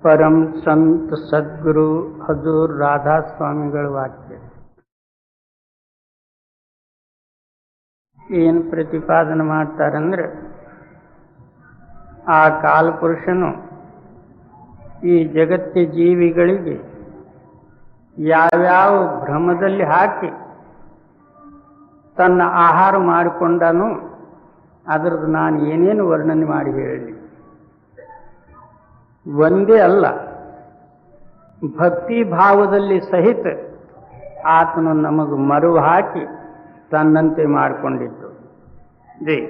परम संत सद्गुरु हजूर राधा स्वामिಗಳ ವಾಕ್ಯ ಏನು ಪ್ರತಿಪಾದನೆ ಮಾಡ್ತಾರಂದ್ರೆ, ಆ ಕಾಲಪುರುಷನು ಈ ಜಗತ್ತಿನ ಜೀವಿಗಳಿಗೆ ಯಾವ್ಯಾವ ಭ್ರಮದಲ್ಲಿ ಹಾಕಿ ತನ್ನ ಆಹಾರ ಮಾಡಿಕೊಂಡನು, ಅದರದ್ದು ನಾನು ಏನೇನು ವರ್ಣನೆ ಮಾಡಿ ಹೇಳಿ. ಒಂದೇ ಅಲ್ಲ, ಭಕ್ತಿ ಭಾವದಲ್ಲಿ ಸಹಿತ ಆತನು ನಮಗೆ ಮರು ಹಾಕಿ ತನ್ನಂತೆ ಮಾಡಿಕೊಂಡಿದ್ದು. ಜೈ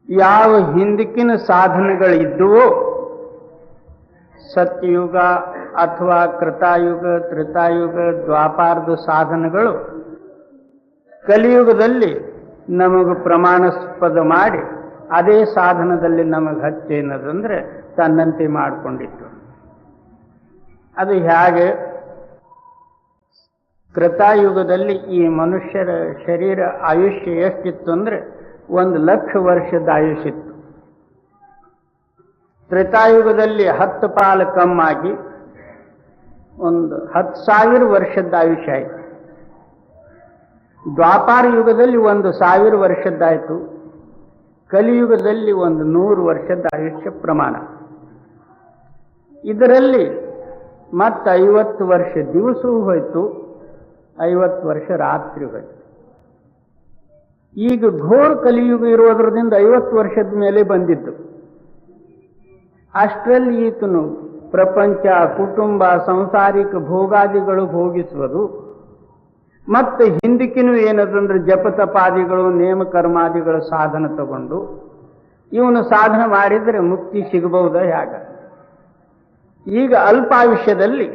ಯಾವ ಹಿಂದಕ್ಕಿನ ಸಾಧನೆಗಳಿದ್ದುವೋ, ಸತ್ಯಯುಗ ಅಥವಾ ಕೃತಾಯುಗ, ತ್ರೇತಾಯುಗ, ದ್ವಾಪಾರದ ಸಾಧನೆಗಳು ಕಲಿಯುಗದಲ್ಲಿ ನಮಗೆ ಪ್ರಮಾಣಾಸ್ಪದ ಮಾಡಿ ಅದೇ ಸಾಧನದಲ್ಲಿ ನಮಗೆ ಹಚ್ಚೇನದಂದ್ರೆ ತನ್ನಂತೆ ಮಾಡಿಕೊಂಡಿತ್ತು. ಅದು ಹೇಗೆ? ಕೃತಾಯುಗದಲ್ಲಿ ಈ ಮನುಷ್ಯರ ಶರೀರ ಆಯುಷ್ಯ ಎಷ್ಟಿತ್ತು ಅಂದ್ರೆ 1,00,000 ವರ್ಷದ ಆಯುಷ್ಯಿತ್ತು. ತ್ರೇತಾಯುಗದಲ್ಲಿ 10 ಪಾಲು ಕಮ್ಮಾಗಿ 10,000 ವರ್ಷದ ಆಯುಷ್ಯ ಆಯಿತು. ದ್ವಾಪಾರ ಯುಗದಲ್ಲಿ 1,000 ವರ್ಷದ್ದಾಯಿತು. ಕಲಿಯುಗದಲ್ಲಿ 100 ವರ್ಷದ ಆಯುಷ್ಯ ಪ್ರಮಾಣ. ಇದರಲ್ಲಿ ಮತ್ತೆ 50 ವರ್ಷ ದಿವಸವೂ ಹೋಯಿತು, 50 ವರ್ಷ ರಾತ್ರಿ ಹೋಯಿತು. ಈಗ ಘೋರ ಕಲಿಯುಗ ಇರೋದ್ರದಿಂದ 50 ವರ್ಷದ ಮೇಲೆ ಬಂದಿದ್ದು. ಅಷ್ಟರಲ್ಲಿ ಈತನು ಪ್ರಪಂಚ, ಕುಟುಂಬ, ಸಂಸಾರಿಕ ಭೋಗಾದಿಗಳು ಭೋಗಿಸುವುದು, ಮತ್ತೆ ಹಿಂದಕ್ಕಿನೂ ಏನದಂದ್ರೆ ಜಪತಪಾದಿಗಳು, ನೇಮಕರ್ಮಾದಿಗಳು ಸಾಧನ ತಗೊಂಡು ಇವನು ಸಾಧನೆ ಮಾಡಿದರೆ ಮುಕ್ತಿ ಸಿಗಬಹುದ? ಹೇಗ? ಈಗ ಅಲ್ಪಾಯುಷ್ಯದಲ್ಲಿ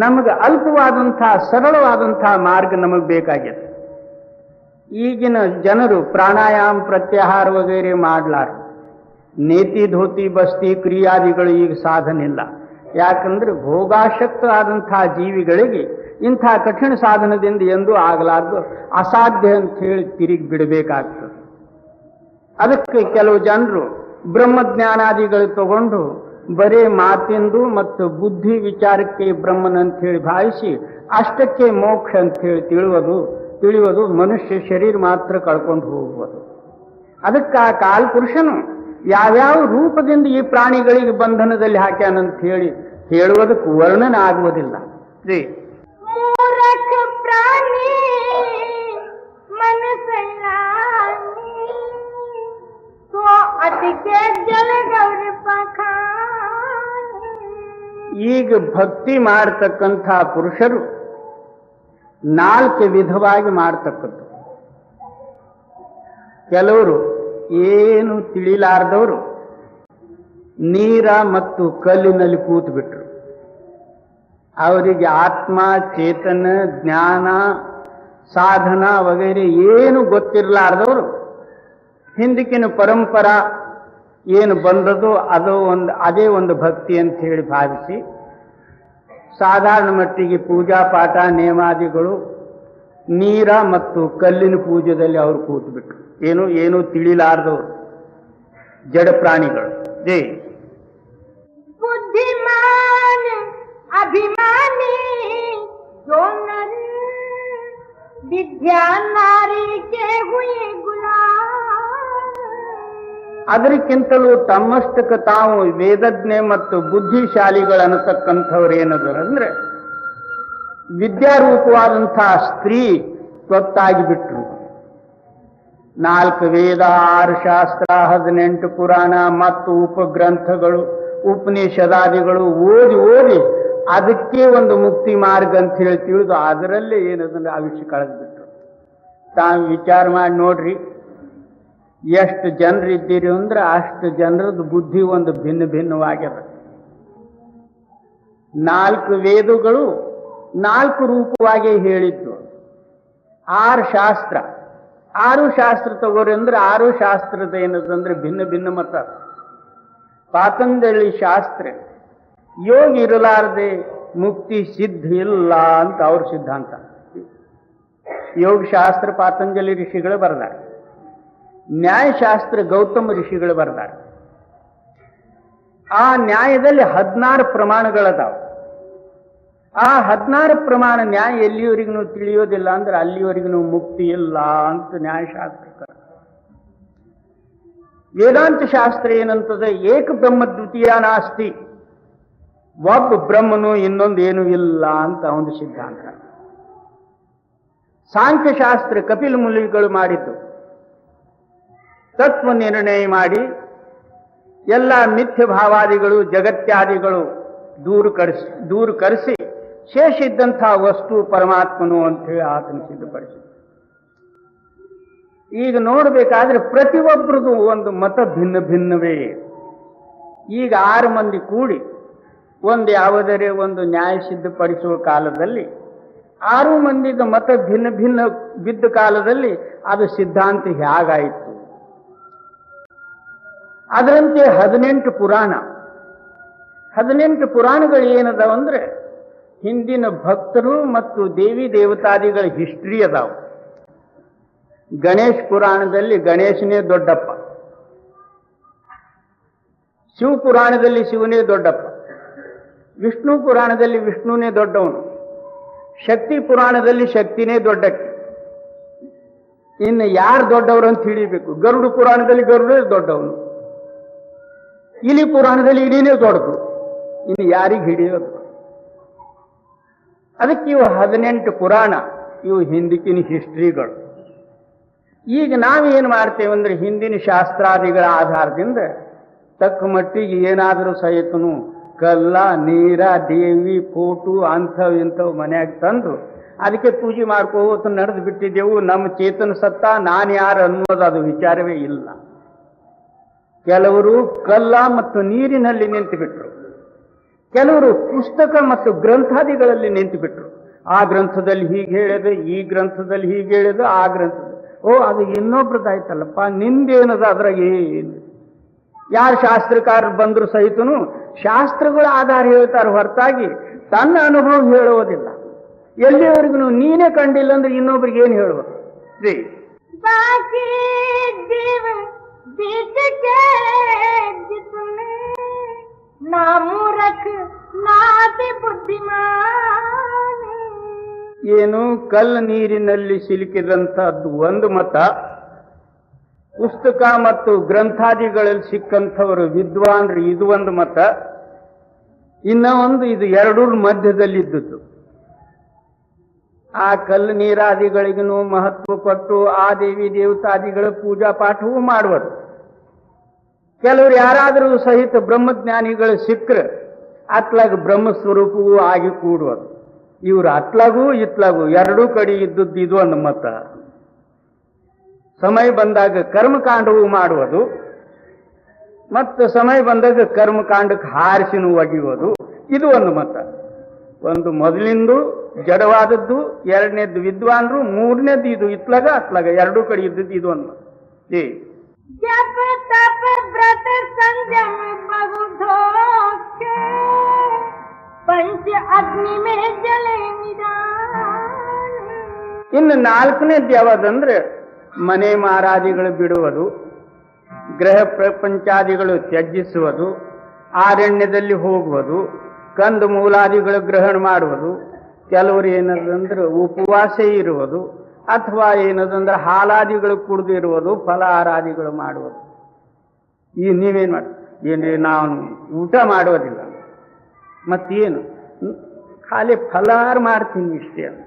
ನಮಗೆ ಅಲ್ಪವಾದಂತಹ ಸರಳವಾದಂತಹ ಮಾರ್ಗ ನಮಗೆ ಬೇಕಾಗಿದೆ. ಈಗಿನ ಜನರು ಪ್ರಾಣಾಯಾಮ, ಪ್ರತ್ಯಾಹಾರ ವಗೈರೆ ಮಾಡ್ಲಾರ. ನೇತಿ, ಧೋತಿ, ಬಸ್ತಿ, ಕ್ರಿಯಾದಿಗಳು ಈಗ ಸಾಧನೆ ಇಲ್ಲ. ಯಾಕಂದ್ರೆ ಭೋಗಾಸಕ್ತ ಆದಂತಹ ಜೀವಿಗಳಿಗೆ ಇಂಥ ಕಠಿಣ ಸಾಧನದಿಂದ ಎಂದೂ ಆಗಲಾರ್ದು, ಅಸಾಧ್ಯ ಅಂತ ಹೇಳಿ ತಿರುಗಿ ಬಿಡಬೇಕಾಗ್ತದೆ. ಅದಕ್ಕೆ ಕೆಲವು ಜನರು ಬ್ರಹ್ಮಜ್ಞಾನಾದಿಗಳು ತಗೊಂಡು ಬರೇ ಮಾತಿಂದು ಮತ್ತು ಬುದ್ಧಿ ವಿಚಾರಕ್ಕೆ ಬ್ರಹ್ಮನಂತ ಹೇಳಿ ಭಾವಿಸಿ ಅಷ್ಟಕ್ಕೆ ಮೋಕ್ಷ ಅಂತ ಹೇಳಿ ತಿಳಿಯುವುದು ಮನುಷ್ಯ ಶರೀರ ಮಾತ್ರ ಕಳ್ಕೊಂಡು ಹೋಗುವುದು. ಅದಕ್ಕೆ ಆ ಕಾಲಪುರುಷನು ಯಾವ್ಯಾವ ರೂಪದಿಂದ ಈ ಪ್ರಾಣಿಗಳಿಗೆ ಬಂಧನದಲ್ಲಿ ಹಾಕ್ಯಾನಂತ ಹೇಳಿ ಹೇಳುವುದಕ್ಕೆ ವರ್ಣನೆ ಆಗುವುದಿಲ್ಲ. ಈಗ ಭಕ್ತಿ ಮಾಡತಕ್ಕಂಥ ಪುರುಷರು 4 ವಿಧವಾಗಿ ಮಾಡತಕ್ಕದ್ದು. ಕೆಲವರು ಏನು ತಿಳಿಲಾರ್ದವರು ನೀರ ಮತ್ತು ಕಲ್ಲಿನಲ್ಲಿ ಕೂತು ಬಿಟ್ರು. ಅವರಿಗೆ ಆತ್ಮ, ಚೇತನ, ಜ್ಞಾನ, ಸಾಧನ ವಗೈರೆ ಏನು ಗೊತ್ತಿರಲಾರ್ದವರು ಹಿಂದಕ್ಕಿನ ಪರಂಪರಾ ಏನು ಬಂದದೋ ಅದೇ ಒಂದು ಭಕ್ತಿ ಅಂತ ಹೇಳಿ ಭಾವಿಸಿ ಸಾಧಾರಣ ಮಟ್ಟಿಗೆ ಪೂಜಾ ಪಾಠ ನೇಮಾದಿಗಳು ನೀರ ಮತ್ತು ಕಲ್ಲಿನ ಪೂಜೆಯಲ್ಲಿ ಅವರು ಕೂತು ಬಿಟ್ರು. ಏನು ತಿಳಿಲಾರ್ದವರು ಜಡ ಪ್ರಾಣಿಗಳು. ಜೈ ಬುದ್ಧಿಮಾನ್ ಅಭಿಮಾನಿ ವಿದ್ಯಾ ನಾರಿಗೆ ಹುಯೆ ಅದಕ್ಕಿಂತಲೂ ತಮ್ಮಷ್ಟಕ್ಕೆ ತಾವು ವೇದಜ್ಞೆ ಮತ್ತು ಬುದ್ಧಿಶಾಲಿಗಳನ್ನತಕ್ಕಂಥವ್ರು ಏನದಂದ್ರೆ ವಿದ್ಯಾರೂಪವಾದಂತಹ ಸ್ತ್ರೀ ಗೊತ್ತಾಗಿ ಬಿಟ್ರು. 4 ವೇದ, 6 ಶಾಸ್ತ್ರ, 18 ಪುರಾಣ ಮತ್ತು ಉಪಗ್ರಂಥಗಳು, ಉಪನಿಷದಾದಿಗಳು ಓದಿ ಅದಕ್ಕೆ ಒಂದು ಮುಕ್ತಿ ಮಾರ್ಗ ಅಂತ ಹೇಳಿ ತಿಳಿದು ಅದರಲ್ಲೇ ಏನದಂದ್ರೆ ಆಯುಷ್ಯ ಕಳೆದ್ಬಿಟ್ರು. ತಾವು ವಿಚಾರ ಮಾಡಿ ನೋಡ್ರಿ, ಎಷ್ಟು ಜನರಿದ್ದೀರಿ ಅಂದ್ರೆ ಅಷ್ಟು ಜನರದ್ದು ಬುದ್ಧಿ ಒಂದು ಭಿನ್ನವಾಗ್ಯದ. 4 ವೇದಗಳು 4 ರೂಪವಾಗಿ ಹೇಳಿದ್ದು. 6 ಶಾಸ್ತ್ರ 6 ಶಾಸ್ತ್ರ ತಗೋರಿ ಅಂದ್ರೆ 6 ಶಾಸ್ತ್ರದ ಏನದಂದ್ರೆ ಭಿನ್ನ ಮತ. ಪಾತಂಜಲಿ ಶಾಸ್ತ್ರ ಯೋಗ ಇರಲಾರದೆ ಮುಕ್ತಿ ಸಿದ್ಧ ಇಲ್ಲ ಅಂತ ಅವ್ರ ಸಿದ್ಧಾಂತ. ಯೋಗಶಾಸ್ತ್ರ ಪಾತಂಜಲಿ ಋಷಿಗಳು ಬರೆದಾರೆ, ನ್ಯಾಯಶಾಸ್ತ್ರ ಗೌತಮ ಋಷಿಗಳು ಬರೆದಾರೆ. ಆ ನ್ಯಾಯದಲ್ಲಿ 16 ಪ್ರಮಾಣಗಳದಾವ. ಆ 16 ಪ್ರಮಾಣ ನ್ಯಾಯ ಎಲ್ಲಿಯವರೆಗೂ ತಿಳಿಯೋದಿಲ್ಲ ಅಂದ್ರೆ ಅಲ್ಲಿವರೆಗೂ ಮುಕ್ತಿ ಇಲ್ಲ ಅಂತ ನ್ಯಾಯಶಾಸ್ತ್ರ. ವೇದಾಂತ ಶಾಸ್ತ್ರ ಏನಂತದೆ, ಏಕ ಬ್ರಹ್ಮ ದ್ವಿತೀಯ ನಾಸ್ತಿ, ಒಬ್ಬ ಬ್ರಹ್ಮನು ಇನ್ನೊಂದು ಏನೂ ಇಲ್ಲ ಅಂತ ಒಂದು ಸಿದ್ಧಾಂತ. ಸಾಂಖ್ಯಶಾಸ್ತ್ರ ಕಪಿಲ ಮುನಿಗಳು ಮಾಡಿದ್ದು, ತತ್ವ ನಿರ್ಣಯ ಮಾಡಿ ಎಲ್ಲ ಮಿಥ್ಯ ಭಾವಾದಿಗಳು ಜಗತ್ಯಾದಿಗಳು ದೂರ ಕರೆಸಿ ಶೇಷ ಇದ್ದಂಥ ವಸ್ತು ಪರಮಾತ್ಮನು ಅಂತ ಹೇಳಿ ಆತನ ಸಿದ್ಧಪಡಿಸಿ. ಈಗ ನೋಡಬೇಕಾದ್ರೆ ಪ್ರತಿಯೊಬ್ಬರದು ಒಂದು ಮತ ಭಿನ್ನ ಭಿನ್ನವೇ. ಈಗ 6 ಮಂದಿ ಕೂಡಿ ಯಾವುದರೇ ಒಂದು ನ್ಯಾಯ ಸಿದ್ಧಪಡಿಸುವ ಕಾಲದಲ್ಲಿ 6 ಮಂದಿದ ಮತ ಭಿನ್ನ ಭಿನ್ನ ಬಿದ್ದ ಕಾಲದಲ್ಲಿ ಅದು ಸಿದ್ಧಾಂತ ಹೇಗಾಯಿತು? ಅದರಂತೆ 18 ಪುರಾಣ. 18 ಪುರಾಣಗಳು ಏನದಾವಂದ್ರೆ ಹಿಂದಿನ ಭಕ್ತರು ಮತ್ತು ದೇವಿ ದೇವತಾದಿಗಳ ಹಿಸ್ಟ್ರಿ ಅದಾವ. ಗಣೇಶ ಪುರಾಣದಲ್ಲಿ ಗಣೇಶನೇ ದೊಡ್ಡಪ್ಪ, ಶಿವ ಪುರಾಣದಲ್ಲಿ ಶಿವನೇ ದೊಡ್ಡಪ್ಪ, ವಿಷ್ಣು ಪುರಾಣದಲ್ಲಿ ವಿಷ್ಣುನೇ ದೊಡ್ಡವನು, ಶಕ್ತಿ ಪುರಾಣದಲ್ಲಿ ಶಕ್ತಿನೇ ದೊಡ್ಡಕ್ಕೆ. ಇನ್ನು ಯಾರು ದೊಡ್ಡವರು ಅಂತ ತಿಳಿಬೇಕು. ಗರುಡ ಪುರಾಣದಲ್ಲಿ ಗರುಡೇ ದೊಡ್ಡವನು, ಇಲಿ ಪುರಾಣದಲ್ಲಿ ಇಲಿನೇ ದೊಡ್ಡದು, ಇನ್ನು ಯಾರಿಗೆ ಹಿಡಿಯೋದು? ಅದಕ್ಕೆ ಇವು 18 ಪುರಾಣ, ಇವು ಹಿಂದಿಕಿನ ಹಿಸ್ಟ್ರಿಗಳು. ಈಗ ನಾವೇನು ಮಾಡ್ತೇವೆ ಅಂದ್ರೆ ಹಿಂದಿನ ಶಾಸ್ತ್ರಾದಿಗಳ ಆಧಾರದಿಂದ ತಕ್ಕ ಮಟ್ಟಿಗೆ ಏನಾದರೂ ಸಹಿತನು ಕಲ್ಲ ನೀರ ದೇವಿ ಫೋಟೋ ಅಂಥವು ಇಂಥವು ಮನ್ಯಾಗ ತಂದು ಅದಕ್ಕೆ ಪೂಜೆ ಮಾಡ್ಕೋತ ನಡೆದು ಬಿಟ್ಟಿದ್ದೆವು. ನಮ್ಮ ಚೇತನ ಸತ್ತ ನಾನು ಯಾರು ಅನ್ನೋದು ಅದು ವಿಚಾರವೇ ಇಲ್ಲ. ಕೆಲವರು ಕಲ್ಲ ಮತ್ತು ನೀರಿನಲ್ಲಿ ನಿಂತು ಬಿಟ್ರು, ಕೆಲವರು ಪುಸ್ತಕ ಮತ್ತು ಗ್ರಂಥಾದಿಗಳಲ್ಲಿ ನಿಂತು ಬಿಟ್ರು. ಆ ಗ್ರಂಥದಲ್ಲಿ ಹೀಗೆ ಹೇಳಿದೆ, ಈ ಗ್ರಂಥದಲ್ಲಿ ಹೀಗೆ ಹೇಳಿದೆ, ಆ ಗ್ರಂಥದಲ್ಲಿ ಅದು ಇನ್ನೊಬ್ರದ್ದಾಯ್ತಲ್ಲಪ್ಪ, ನಿಂದೇನದ ಅದ್ರಾಗ ಏನು? ಯಾರು ಶಾಸ್ತ್ರಕಾರರು ಬಂದ್ರು ಸಹಿತನು ಶಾಸ್ತ್ರಗಳ ಆಧಾರ ಹೇಳ್ತಾರೆ ಹೊರತಾಗಿ ತನ್ನ ಅನುಭವ ಹೇಳುವುದಿಲ್ಲ. ಎಲ್ಲಿವರೆಗೂ ನೀನೇ ಕಂಡಿಲ್ಲ ಅಂದ್ರೆ ಇನ್ನೊಬ್ರಿಗೆ ಏನು ಹೇಳುವುದು? ಶ್ರೀ बाकी जीव बीत के जितने ना मूर्ख नाते बुद्धिमान. ಏನು ಕಲ್ಲು ನೀರಿನಲ್ಲಿ ಸಿಲುಕಿದಂಥದ್ದು ಒಂದು ಮತ, ಪುಸ್ತಕ ಮತ್ತು ಗ್ರಂಥಾದಿಗಳಲ್ಲಿ ಸಿಕ್ಕಂಥವರು ವಿದ್ವಾನ್ರು ಇದು ಒಂದು ಮತ, ಇನ್ನ ಒಂದು ಇದು ಎರಡೂರ ಮಧ್ಯದಲ್ಲಿದ್ದದ್ದು. ಆ ಕಲ್ಲು ನೀರಾದಿಗಳಿಗೂ ಮಹತ್ವ ಕೊಟ್ಟು ಆ ದೇವಿ ದೇವತಾದಿಗಳ ಪೂಜಾ ಪಾಠವೂ ಮಾಡುವುದು. ಕೆಲವರು ಯಾರಾದರೂ ಸಹಿತ ಬ್ರಹ್ಮಜ್ಞಾನಿಗಳು ಸಿಕ್ಕರೆ ಅತ್ಲಾಗ ಬ್ರಹ್ಮಸ್ವರೂಪವೂ ಆಗಿ ಕೂಡುವುದು. ಇವರು ಅತ್ಲಾಗೂ ಇತ್ಲಾಗೂ ಎರಡೂ ಕಡೆ ಇದ್ದದ್ದು ಇದು ಒಂದು ಮತ. ಸಮಯ ಬಂದಾಗ ಕರ್ಮಕಾಂಡವೂ ಮಾಡುವುದು ಮತ್ತು ಸಮಯ ಬಂದಾಗ ಕರ್ಮಕಾಂಡಕ್ಕೆ ಹಾರಿಸಿನೂ ಒಗೆಯುವುದು, ಇದು ಒಂದು ಮತ. ಒಂದು ಮೊದಲಿಂದು ಜಡವಾದದ್ದು, ಎರಡನೇದ್ದು ವಿದ್ವಾನ್ರು, ಮೂರನೇದ್ದು ಇದು ಇತ್ಲಾಗ ಅತ್ಲಾಗ ಎರಡೂ ಕಡೆ ಇದ್ದದ್ದು ಇದು ಒಂದು ಮತ. जप तप व्रत संयम बहु धोखे पंच अग्नि में जले निदान. ಇನ್ನು ನಾಲ್ಕನೇದ್ದು ಯಾವ್ದಂದ್ರೆ ಮನೆ ಮಾರಾದಿಗಳು ಬಿಡುವುದು, ಗ್ರಹ ಪ್ರಪಂಚಾದಿಗಳು ತ್ಯಜಿಸುವುದು, ಆರಣ್ಯದಲ್ಲಿ ಹೋಗುವುದು, ಕಂದು ಮೂಲಾದಿಗಳು ಗ್ರಹಣ ಮಾಡುವುದು, ಕೆಲವರು ಏನದಂದ್ರೆ ಉಪವಾಸ ಇರುವುದು, ಅಥವಾ ಏನದಂದ್ರೆ ಹಾಲಾದಿಗಳು ಕುಡಿದು ಇರುವುದು, ಫಲಹಾರಾದಿಗಳು ಮಾಡುವುದು. ಈ ನೀವೇನು ಮಾಡಿ ಏನ್ರಿ ನಾವು ಊಟ ಮಾಡೋದಿಲ್ಲ ಮತ್ತೇನು ಖಾಲಿ ಫಲಹಾರ ಮಾಡ್ತೀನಿ ಇಷ್ಟೇ ಅಂತ.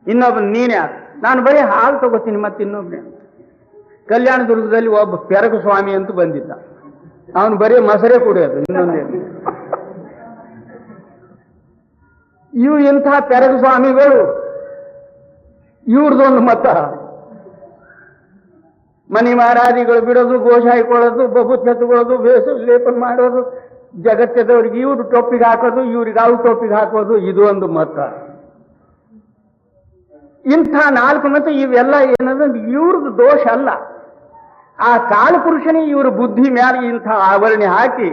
ಇನ್ನೊಬ್ಬ ನೀನೇ ನಾನು ಬರೀ ಹಾಲು ತಗೋತೀನಿ ಮತ್ತೆ ಇನ್ನೊಬ್ಬನೇ. ಕಲ್ಯಾಣ ದುರ್ಗದಲ್ಲಿ ಒಬ್ಬ ಪೆರಗ ಸ್ವಾಮಿ ಅಂತ ಬಂದಿದ್ದ, ಅವನು ಬರೀ ಮೊಸರೇ ಕುಡಿಯೋದು, ಇನ್ನೊಂದೇನು. ಇವು ಇಂಥ ಪೆರಗ ಸ್ವಾಮಿಗಳು ಇವ್ರದೊಂದು ಮತ. ಮನಿ ಮಾರಾದಿಗಳು ಬಿಡೋದು, ಗೋಶ ಹಾಕೊಳ್ಳೋದು, ಬಬು ಛತ್ಕೊಳ್ಳೋದು, ಬೇಸು ಲೇಪನ ಮಾಡೋದು, ಜಗತ್ತದವ್ರಿಗೆ ಇವ್ರು ಟೊಪ್ಪಿಗೆ ಹಾಕೋದು, ಇವ್ರಿಗೆ ಅವ್ರು ಟೊಪ್ಪಿಗೆ ಹಾಕೋದು, ಇದು ಒಂದು ಮತ. ಇಂಥ 4 ಮತ ಇವೆಲ್ಲ ಏನಂದ್ರೆ ಇವ್ರದ್ದು ದೋಷ ಅಲ್ಲ. ಆ ಕಾಲಪುರುಷನೇ ಇವ್ರ ಬುದ್ಧಿ ಮ್ಯಾಲೆ ಇಂಥ ಆವರಣೆ ಹಾಕಿ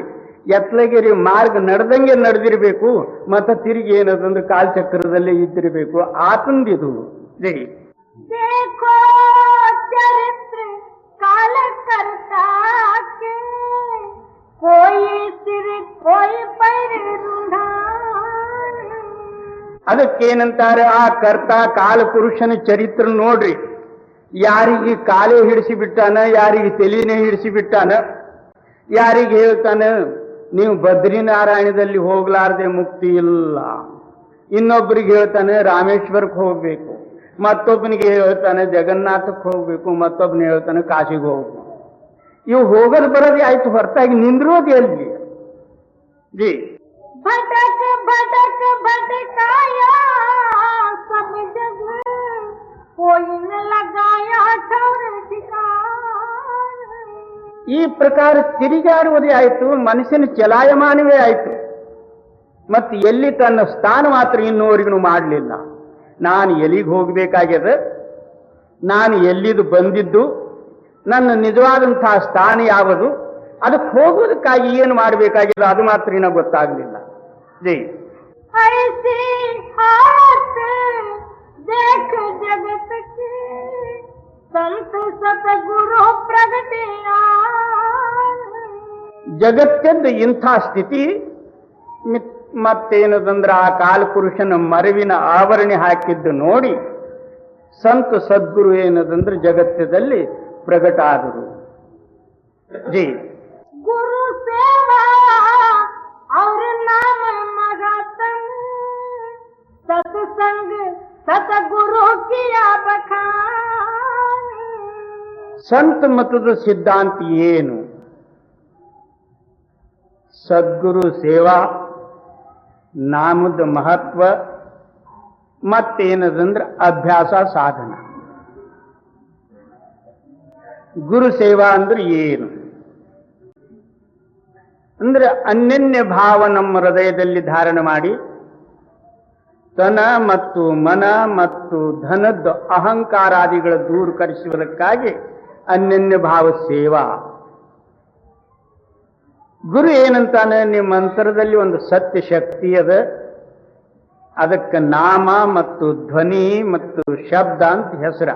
ಎತ್ಲಗಿರಿ ಮಾರ್ಗ ನಡೆದಂಗೆ ನಡೆದಿರ್ಬೇಕು, ಮತ್ತೆ ತಿರುಗಿ ಏನದಂದ್ರೆ ಕಾಲ್ಚಕ್ರದಲ್ಲೇ ಇದ್ದಿರಬೇಕು. ಆತಂದಿದು ಜೈ. देखो चरित्र काल करता के कोई सिर कोई पैर रूढ़ा. ಅದಕ್ಕೇನಂತಾರೆ, ಆ ಕರ್ತ ಕಾಲ ಪುರುಷನ ಚರಿತ್ರ ನೋಡ್ರಿ. ಯಾರಿಗೆ ಕಾಲೇ ಹಿಡಿಸಿ ಬಿಟ್ಟಾನ, ಯಾರಿಗೆ ತಲೆನೇ ಹಿಡಿಸಿ ಬಿಟ್ಟಾನ, ಯಾರಿಗೆ ಹೇಳ್ತಾನೆ ನೀವು ಬದ್ರಿನಾರಾಯಣದಲ್ಲಿ ಹೋಗ್ಲಾರ್ದೆ ಮುಕ್ತಿ ಇಲ್ಲ, ಇನ್ನೊಬ್ಬರಿಗೆ ಹೇಳ್ತಾನೆ ರಾಮೇಶ್ವರಕ್ಕೆ ಹೋಗ್ಬೇಕು, ಮತ್ತೊಬ್ಬನಿಗೆ ಹೇಳ್ತಾನೆ ಜಗನ್ನಾಥಕ್ಕೆ ಹೋಗ್ಬೇಕು, ಮತ್ತೊಬ್ಬನ ಹೇಳ್ತಾನೆ ಕಾಶಿಗೆ ಹೋಗ್ಬೇಕು. ಇವು ಹೋಗೋದು ಬರೋದೇ ಆಯ್ತು, ಹೊರತಾಗಿ ನಿಂದ್ರೋದು ಎಲ್ಲಿ ಜಿ. भटक भटक भटकाया सब जग कोई न लगाया ठौर ठिकान. ಈ ಪ್ರಕಾರ ತಿರುಗಾಡುವುದೇ ಆಯ್ತು, ಮನುಷ್ಯನ ಚಲಾಯಮಾನವೇ ಆಯ್ತು. ಮತ್ತೆ ಎಲ್ಲಿ ತನ್ನ ಸ್ಥಾನ ಮಾತ್ರ ಇನ್ನೂವರೆಗೂ ಮಾಡಲಿಲ್ಲ. ನಾನು ಎಲ್ಲಿಗೆ ಹೋಗಬೇಕಾಗ್ಯದ, ನಾನು ಎಲ್ಲಿದು ಬಂದಿದ್ದು, ನನ್ನ ನಿಜವಾದಂತಹ ಸ್ಥಾನ ಯಾವುದು, ಅದಕ್ಕೆ ಹೋಗೋದಕ್ಕಾಗಿ ಏನು ಮಾಡಬೇಕಾಗಿಲ್ಲ ಅದು ಮಾತ್ರ ಇನ್ನೂ ಗೊತ್ತಾಗಲಿಲ್ಲ ಜೈ. ऐसी हाथ देख जगत के संत सतगुरु प्रगटिया. ಜಗತ್ತೆಂದು ಇಂಥ ಸ್ಥಿತಿ ಮತ್ತೇನದಂದ್ರೆ ಆ ಕಾಲಪುರುಷನ ಮರವಿನ ಆವರಣೆ ಹಾಕಿದ್ದು ನೋಡಿ ಸಂತ ಸದ್ಗುರು ಏನದಂದ್ರೆ ಜಗತ್ತದಲ್ಲಿ ಪ್ರಗಟ ಆದರು ಜಿ. गुरु सेवा और नाम महात्म सत्संग सतगुरु किया बखान. ಸಂತ ಮತದ ಸಿದ್ಧಾಂತ ಏನು? ಸದ್ಗುರು ಸೇವಾ, ನಾಮದ ಮಹತ್ವ, ಮತ್ತೇನದಂದ್ರೆ ಅಭ್ಯಾಸ ಸಾಧನ. ಗುರು ಸೇವಾ ಅಂದ್ರೆ ಏನು ಅಂದ್ರೆ ಅನ್ಯನ್ಯ ಭಾವ ನಮ್ಮ ಹೃದಯದಲ್ಲಿ ಧಾರಣ ಮಾಡಿ ತನ ಮತ್ತು ಮನ ಮತ್ತು ಧನದ ಅಹಂಕಾರಾದಿಗಳ ದೂರೀಕರಿಸುವುದಕ್ಕಾಗಿ ಅನ್ಯನ್ಯ ಭಾವ ಸೇವಾ. ಗುರು ಏನಂತಾನೆ, ನಿಮ್ಮ ಅಂತರದಲ್ಲಿ ಒಂದು ಸತ್ಯ ಶಕ್ತಿ ಅದ, ಅದಕ್ಕೆ ನಾಮ ಮತ್ತು ಧ್ವನಿ ಮತ್ತು ಶಬ್ದ ಅಂತ ಹೆಸರ.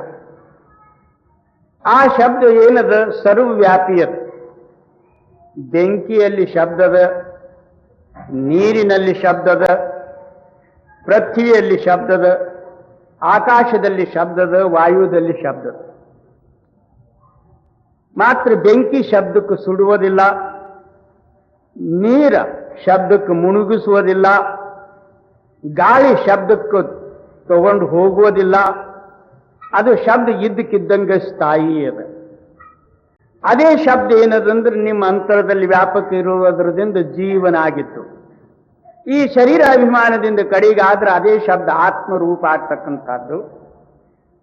ಆ ಶಬ್ದ ಏನದ, ಸರ್ವವ್ಯಾಪಿ ಅದ. ಬೆಂಕಿಯಲ್ಲಿ ಶಬ್ದದ, ನೀರಿನಲ್ಲಿ ಶಬ್ದದ, ಪೃಥ್ವಿಯಲ್ಲಿ ಶಬ್ದದ, ಆಕಾಶದಲ್ಲಿ ಶಬ್ದದ, ವಾಯುದಲ್ಲಿ ಶಬ್ದದ. ಮಾತ್ರ ಬೆಂಕಿ ಶಬ್ದಕ್ಕೆ ಸುಡುವುದಿಲ್ಲ, ನೀರ ಶಬ್ದಕ್ಕೆ ಮುಳುಗಿಸುವುದಿಲ್ಲ, ಗಾಳಿ ಶಬ್ದಕ್ಕೆ ತಗೊಂಡು ಹೋಗುವುದಿಲ್ಲ. ಅದು ಶಬ್ದ ಇದ್ದಕ್ಕಿದ್ದಂಗೆ ಸ್ಥಾಯಿ ಅದ. ಅದೇ ಶಬ್ದ ಏನದಂದ್ರೆ ನಿಮ್ಮ ಅಂತರದಲ್ಲಿ ವ್ಯಾಪಕ ಇರುವುದರಿಂದ ಜೀವನ ಆಗಿತ್ತು. ಈ ಶರೀರಾಭಿಮಾನದಿಂದ ಕಡೆಗಾದ್ರೆ ಅದೇ ಶಬ್ದ ಆತ್ಮರೂಪ ಆಗ್ತಕ್ಕಂಥದ್ದು.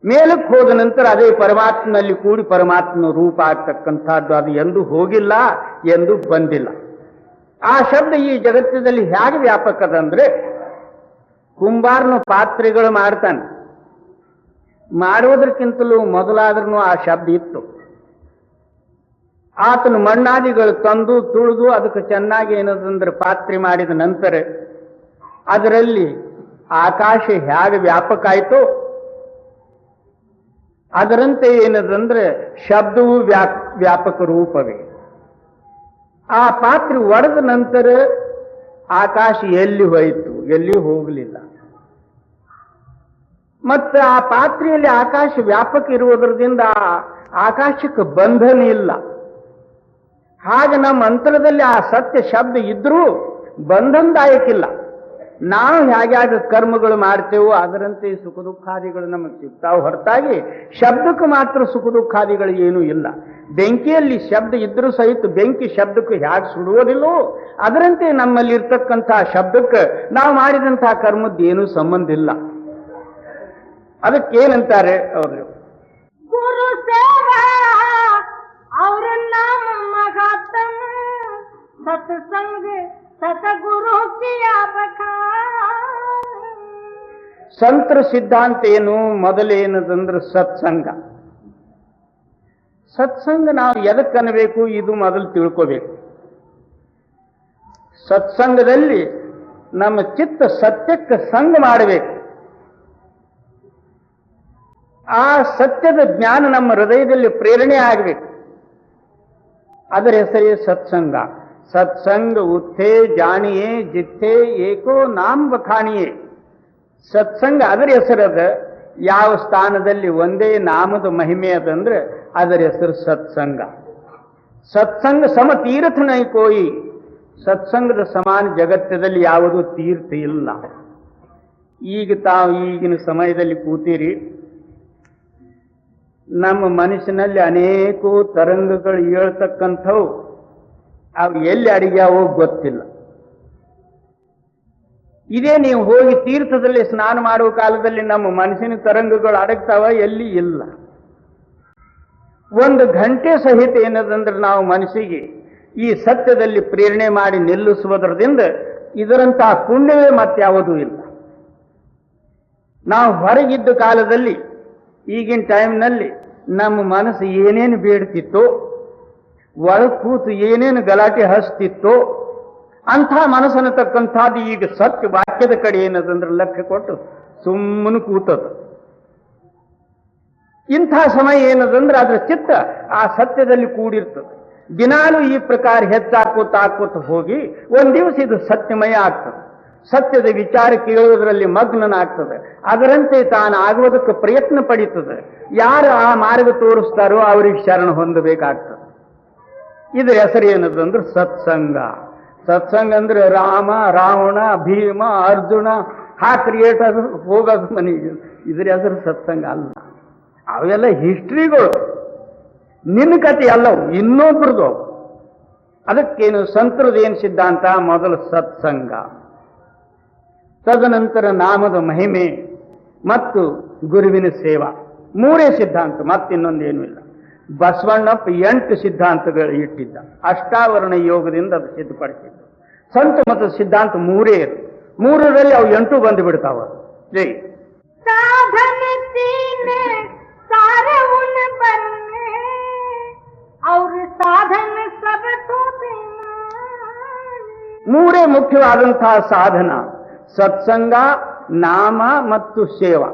ಮೇಲಕ್ಕೆ ಹೋದ ನಂತರ ಅದೇ ಪರಮಾತ್ಮನಲ್ಲಿ ಕೂಡಿ ಪರಮಾತ್ಮ ರೂಪ ಆಗ್ತಕ್ಕಂಥದ್ದು. ಅದು ಎಂದೂ ಹೋಗಿಲ್ಲ, ಎಂದೂ ಬಂದಿಲ್ಲ. ಆ ಶಬ್ದ ಈ ಜಗತ್ತದಲ್ಲಿ ಹೇಗೆ ವ್ಯಾಪಕದಂದ್ರೆ, ಕುಂಬಾರನು ಪಾತ್ರೆಗಳು ಮಾಡ್ತಾನೆ, ಮಾಡುವುದಕ್ಕಿಂತಲೂ ಮೊದಲಾದ್ರೂ ಆ ಶಬ್ದ ಇತ್ತು. ಆತನು ಮಣ್ಣಾದಿಗಳು ತಂದು ತುಳಿದು ಅದಕ್ಕೆ ಚೆನ್ನಾಗಿ ಏನದಂದ್ರೆ ಪಾತ್ರೆ ಮಾಡಿದ ನಂತರ ಅದರಲ್ಲಿ ಆಕಾಶ ಹೇಗೆ ವ್ಯಾಪಕ ಆಯಿತು, ಅದರಂತೆ ಏನದಂದ್ರೆ ಶಬ್ದವು ವ್ಯಾಪಕ ರೂಪವೇ. ಆ ಪಾತ್ರೆ ಒಡೆದ ನಂತರ ಆಕಾಶ ಎಲ್ಲಿ ಹೋಯಿತು, ಎಲ್ಲಿ ಹೋಗಲಿಲ್ಲ. ಮತ್ತು ಆ ಪಾತ್ರೆಯಲ್ಲಿ ಆಕಾಶ ವ್ಯಾಪಕ ಇರುವುದರಿಂದ ಆಕಾಶಕ್ಕೆ ಬಂಧನ ಇಲ್ಲ. ಹಾಗೆ ನಮ್ಮ ಅಂತರದಲ್ಲಿ ಆ ಸತ್ಯ ಶಬ್ದ ಇದ್ರೂ ಬಂಧನದಾಯಕ್ಕಿಲ್ಲ. ನಾವು ಹೇಗೆ ಕರ್ಮಗಳು ಮಾಡ್ತೇವೋ ಅದರಂತೆ ಸುಖ ದುಃಖಾದಿಗಳು ನಮಗೆ ಸಿಗ್ತಾವೆ, ಹೊರತಾಗಿ ಶಬ್ದಕ್ಕೆ ಮಾತ್ರ ಸುಖ ದುಃಖಾದಿಗಳು ಏನೂ ಇಲ್ಲ. ಬೆಂಕಿಯಲ್ಲಿ ಶಬ್ದ ಇದ್ರೂ ಸಹಿತ ಬೆಂಕಿ ಶಬ್ದಕ್ಕೆ ಹೇಗೆ ಸುಡುವುದಿಲ್ಲೋ ಅದರಂತೆ ನಮ್ಮಲ್ಲಿ ಇರ್ತಕ್ಕಂಥ ಶಬ್ದಕ್ಕೆ ನಾವು ಮಾಡಿದಂತಹ ಕರ್ಮದ್ದು ಏನೂ ಸಂಬಂಧ ಇಲ್ಲ. ಅದಕ್ಕೇನಂತಾರೆ ಅವರು, गुरु सेवा और नाम महात्म सत्संग सतगुरु किया बखान. ಸಂತರ ಸಿದ್ಧಾಂತ ಏನು? ಮೊದಲೇನದಂದ್ರೆ ಸತ್ಸಂಗ. ಸತ್ಸಂಗ ನಾವು ಎದಕ್ಕೆ ಅನ್ನಬೇಕು ಇದು ಮೊದಲು ತಿಳ್ಕೋಬೇಕು. ಸತ್ಸಂಗದಲ್ಲಿ ನಮ್ಮ ಚಿತ್ತ ಸತ್ಯಕ್ಕೆ ಸಂಗ ಮಾಡಬೇಕು. ಆ ಸತ್ಯದ ಜ್ಞಾನ ನಮ್ಮ ಹೃದಯದಲ್ಲಿ ಪ್ರೇರಣೆ ಆಗಬೇಕು. ಅದರ ಹೆಸರೇ ಸತ್ಸಂಗ. ಸತ್ಸಂಗ ಉತ್ಥೇ ಜಾಣಿಯೇ ಜಿಥ್ಥೇ ಏಕೋ ನಾಮ್ ಬಖಾಣಿಯೇ. ಸತ್ಸಂಗ ಅದರ ಹೆಸರದ. ಯಾವ ಸ್ಥಾನದಲ್ಲಿ ಒಂದೇ ನಾಮದ ಮಹಿಮೆ ಅದಂದ್ರೆ ಅದರ ಹೆಸರು ಸತ್ಸಂಗ. ಸತ್ಸಂಗ ಸಮ ತೀರ್ಥ ನೈಕೋಯಿ. ಸತ್ಸಂಗದ ಸಮಾನ ಜಗತ್ತದಲ್ಲಿ ಯಾವುದೂ ತೀರ್ಥ ಇಲ್ಲ. ಈಗ ತಾವು ಈಗಿನ ಸಮಯದಲ್ಲಿ ಕೂತೀರಿ, ನಮ್ಮ ಮನಸ್ಸಿನಲ್ಲಿ ಅನೇಕ ತರಂಗಗಳು ಹೇಳ್ತಕ್ಕಂಥವು ಅವು ಎಲ್ಲಿ ಅಡಿಗ್ಯಾವೋ ಗೊತ್ತಿಲ್ಲ. ಇದೇ ನೀವು ಹೋಗಿ ತೀರ್ಥದಲ್ಲಿ ಸ್ನಾನ ಮಾಡುವ ಕಾಲದಲ್ಲಿ ನಮ್ಮ ಮನಸ್ಸಿನ ತರಂಗಗಳು ಅಡಗ್ತಾವ, ಎಲ್ಲಿ ಇಲ್ಲ. ಒಂದು ಗಂಟೆ ಸಹಿತ ಏನದಂದ್ರೆ ನಾವು ಮನಸ್ಸಿಗೆ ಈ ಸತ್ಯದಲ್ಲಿ ಪ್ರೇರಣೆ ಮಾಡಿ ನಿಲ್ಲಿಸುವುದರಿಂದ ಇದರಂತಹ ಪುಣ್ಯವೇ ಮತ್ಯಾವುದೂ ಇಲ್ಲ. ನಾವು ಹೊರಗಿದ್ದ ಕಾಲದಲ್ಲಿ ಈಗಿನ ಟೈಮ್ನಲ್ಲಿ ನಮ್ಮ ಮನಸ್ಸು ಏನೇನು ಬೇಡ್ತಿತ್ತೋ, ಒಳಗೆ ಕೂತು ಏನೇನು ಗಲಾಟೆ ಹಚ್ತಿತ್ತೋ ಅಂಥ ಮನಸ್ಸನ್ನತಕ್ಕಂಥದ್ದು ಈಗ ಸತ್ಯ ವಾಕ್ಯದ ಕಡೆ ಏನದಂದ್ರೆ ಲಕ್ಷ್ಯ ಕೊಟ್ಟು ಸುಮ್ಮನೆ ಕೂತದ. ಇಂಥ ಸಮಯ ಏನದಂದ್ರೆ ಅದರ ಚಿತ್ತ ಆ ಸತ್ಯದಲ್ಲಿ ಕೂಡಿರ್ತದೆ. ದಿನಾಲೂ ಈ ಪ್ರಕಾರ ಹೆಚ್ಚಾಕೋತ ಹೋಗಿ ಒಂದ್ ದಿವಸ ಇದು ಸತ್ಯಮಯ ಆಗ್ತದೆ. ಸತ್ಯದ ವಿಚಾರ ಕೇಳುವುದರಲ್ಲಿ ಮಗ್ನನಾಗ್ತದೆ. ಅದರಂತೆ ತಾನು ಆಗುವುದಕ್ಕೆ ಪ್ರಯತ್ನ ಪಡೀತದೆ. ಯಾರು ಆ ಮಾರ್ಗ ತೋರಿಸ್ತಾರೋ ಅವರಿಗೆ ಶರಣ ಹೊಂದಬೇಕಾಗ್ತದೆ. ಇದರ ಹೆಸರು ಏನದಂದ್ರೆ ಸತ್ಸಂಗ. ಸತ್ಸಂಗ ಅಂದ್ರೆ ರಾಮ, ರಾವಣ, ಭೀಮ, ಅರ್ಜುನ ಕ್ರಿಯೇಟ್ ಅದು ಹೋಗೋದು ಮನೆಗೆ. ಇದರ ಹೆಸರು ಸತ್ಸಂಗ ಅಲ್ಲ. ಅವೆಲ್ಲ ಹಿಸ್ಟ್ರಿಗಳು, ನಿನ್ನ ಕಥೆ ಅಲ್ಲವು, ಇನ್ನೊಬ್ರದು. ಅದಕ್ಕೇನು ಸಂತರದೇನು ಸಿದ್ಧಾಂತ? ಮೊದಲು ಸತ್ಸಂಗ, ತದನಂತರ ನಾಮದ ಮಹಿಮೆ ಮತ್ತು ಗುರುವಿನ ಸೇವಾ. ಮೂರೇ ಸಿದ್ಧಾಂತ, ಮತ್ತಿನ್ನೊಂದೇನೂ ಇಲ್ಲ. ಬಸವಣ್ಣಪ್ಪ 8 ಸಿದ್ಧಾಂತಗಳು ಇಟ್ಟಿದ್ದ. ಅಷ್ಟಾವರಣ ಯೋಗದಿಂದ ಅದು ಸಿದ್ಧಪಡಿಸಿದ್ದ. ಸಂತ ಮತ್ತು ಸಿದ್ಧಾಂತ ಮೂರೇ ಇರು. ಮೂರರಲ್ಲಿ ಅವು 8 ಬಂದು ಬಿಡ್ತಾವ. ಜೈ साधन तीन सारे उन बनने और साधन सब तो बिना। ಮೂರೇ ಮುಖ್ಯವಾದಂತಹ ಸಾಧನ: ಸತ್ಸಂಗ, ನಾಮ ಮತ್ತು ಸೇವಾ.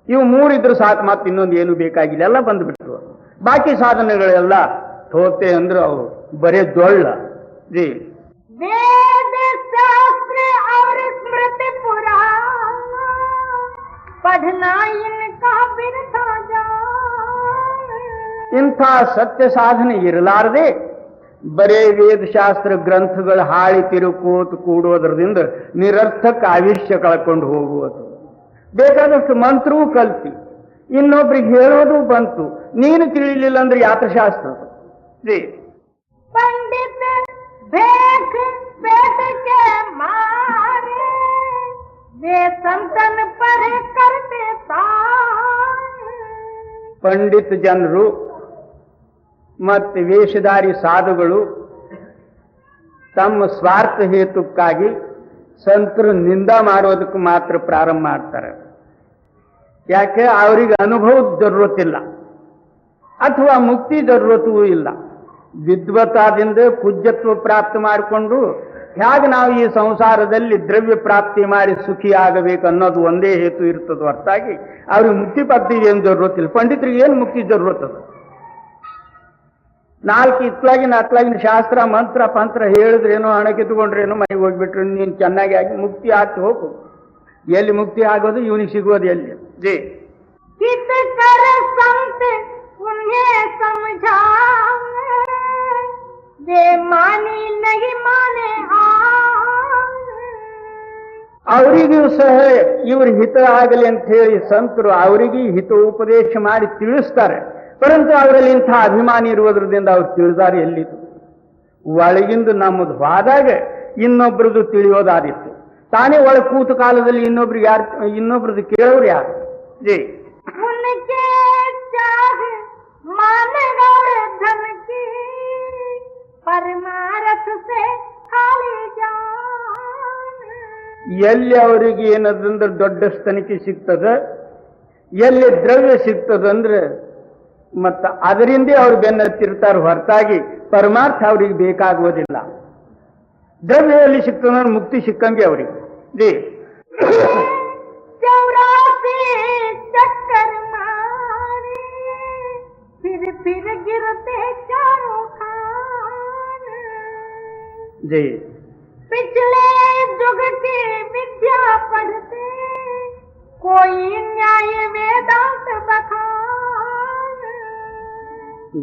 ಇವು ಮೂರಿದ್ರು ಸಾಕು, ಮತ್ತೆ ಇನ್ನೊಂದು ಏನು ಬೇಕಾಗಿಲ್ಲ, ಎಲ್ಲ ಬಂದುಬಿಟ್ರು. ಬಾಕಿ ಸಾಧನೆಗಳೆಲ್ಲ ಥೋತೆ ಅಂದ್ರೆ ಅವು ಬರೇ ಡೊಳ್ಳ. ಜಿ वेद शास्त्र और स्मृति पुराण पढ़ना इनका बिरथा जाए। ಇಂಥ ಸತ್ಯ ಸಾಧನೆ ಇರಲಾರದೆ ಬರೇ ವೇದಶಾಸ್ತ್ರ ಗ್ರಂಥಗಳು ಹಾಳಿ ತಿರುಕೋತು ಕೂಡೋದ್ರದಿಂದ ನಿರರ್ಥಕ ಆವಿಷ್ಯ ಕಳ್ಕೊಂಡು ಹೋಗುವುದು. ಬೇಕಾದಷ್ಟು ಮಂತ್ರವೂ ಕಲ್ತಿ, ಇನ್ನೊಬ್ರಿಗೆ ಹೇಳೋದು ಬಂತು, ನೀನು ತಿಳಿಲಿಲ್ಲ ಅಂದ್ರೆ ಯಾತ್ರಶಾಸ್ತ್ರ. पंडित भेख पेट के मारे वे संतन पर करते ताने। ಪಂಡಿತ ಜನರು ಮತ್ತು ವೇಷಧಾರಿ ಸಾಧುಗಳು ತಮ್ಮ ಸ್ವಾರ್ಥ ಹೇತುಕ್ಕಾಗಿ ಸಂತರು ನಿಂದ ಮಾಡೋದಕ್ಕೆ ಮಾತ್ರ ಪ್ರಾರಂಭ ಮಾಡ್ತಾರೆ. ಯಾಕೆ? ಅವರಿಗೆ ಅನುಭವದ ಜರುರತ್ತಿಲ್ಲ ಅಥವಾ ಮುಕ್ತಿ ಜರುರತ್ತೂ ಇಲ್ಲ. ವಿದ್ವತ್ತಾದಿಂದ ಪೂಜ್ಯತ್ವ ಪ್ರಾಪ್ತಿ ಮಾಡಿಕೊಂಡು ಹೇಗೆ ನಾವು ಈ ಸಂಸಾರದಲ್ಲಿ ದ್ರವ್ಯ ಪ್ರಾಪ್ತಿ ಮಾಡಿ ಸುಖಿ ಆಗಬೇಕು ಅನ್ನೋದು ಒಂದೇ ಹೇತು ಇರ್ತದೆ ಹೊರತಾಗಿ ಅವ್ರಿಗೆ ಮುಕ್ತಿ ಪ್ರಾಪ್ತಿಗೆ ಏನು ಜರುರತ್ತಿಲ್ಲ. ಪಂಡಿತರಿಗೆ ಏನು ಮುಕ್ತಿ ಜರುರತ್ತದ? 4 ಅತ್ಲಾಗಿನ ಶಾಸ್ತ್ರ ಮಂತ್ರ ಪಂತ್ರ ಹೇಳಿದ್ರೇನೋ, ಹಣ ಕಿತ್ಕೊಂಡ್ರೇನೋ, ಮನೆಗೆ ಹೋಗ್ಬಿಟ್ರು, ನೀನು ಚೆನ್ನಾಗಿ ಆಗಿ ಮುಕ್ತಿ ಆಗ್ತಿ ಹೋಗು. ಎಲ್ಲಿ ಮುಕ್ತಿ ಆಗೋದು? ಇವನಿಗೆ ಸಿಗೋದು ಎಲ್ಲಿ? ಜೇ कित कर संत उन्हें समझावे वे माने नहीं माने ಅವರಿಗೂ ಸಹ ಇವ್ರ ಹಿತ ಆಗಲಿ ಅಂತ ಹೇಳಿ ಸಂತರು ಅವರಿಗೆ ಹಿತೋಪದೇಶ ಮಾಡಿ ತಿಳಿಸ್ತಾರೆ. ಪರಂತು ಅವರಲ್ಲಿ ಇಂಥ ಅಭಿಮಾನಿ ಇರುವುದರಿಂದ ಅವ್ರು ತಿಳಿದಾರೆ ಎಲ್ಲಿದ್ದು? ಒಳಗಿಂದ ನಮ್ಮದು ಹೋದಾಗ ಇನ್ನೊಬ್ರದ್ದು ತಿಳಿಯೋದಾದಿತ್ತು. ತಾನೇ ಒಳಗೆ ಕೂತ ಕಾಲದಲ್ಲಿ ಇನ್ನೊಬ್ರದ್ದು ಕೇಳೋರು ಯಾರು? ಜೈ उनके चाहे मान और धन की परमारथ से खाली जान। ಎಲ್ಲಿ ಅವರಿಗೆ ಏನದಂದ್ರೆ ದೊಡ್ಡ ಸ್ತನಿಕೆ ಸಿಗ್ತದ, ಎಲ್ಲಿ ದ್ರವ್ಯ ಸಿಗ್ತದಂದ್ರೆ ಮತ್ತ ಅದರಿಂದೇ ಅವ್ರು ಬೆನ್ನತ್ತಿರ್ತಾರೆ ಹೊರತಾಗಿ ಪರಮಾರ್ಥ ಅವ್ರಿಗೆ ಬೇಕಾಗುವುದಿಲ್ಲ. ದ್ರವ್ಯ ಎಲ್ಲಿ ಸಿಗ್ತದ ಮುಕ್ತಿ ಸಿಕ್ಕಂಗೆ ಅವ್ರಿಗೆ ಜಿ 84 चक्कर मारे फिर गिरते चारों खान जी पिछले युग की विद्या पढ़ते कोई न्याय वेदांत बखान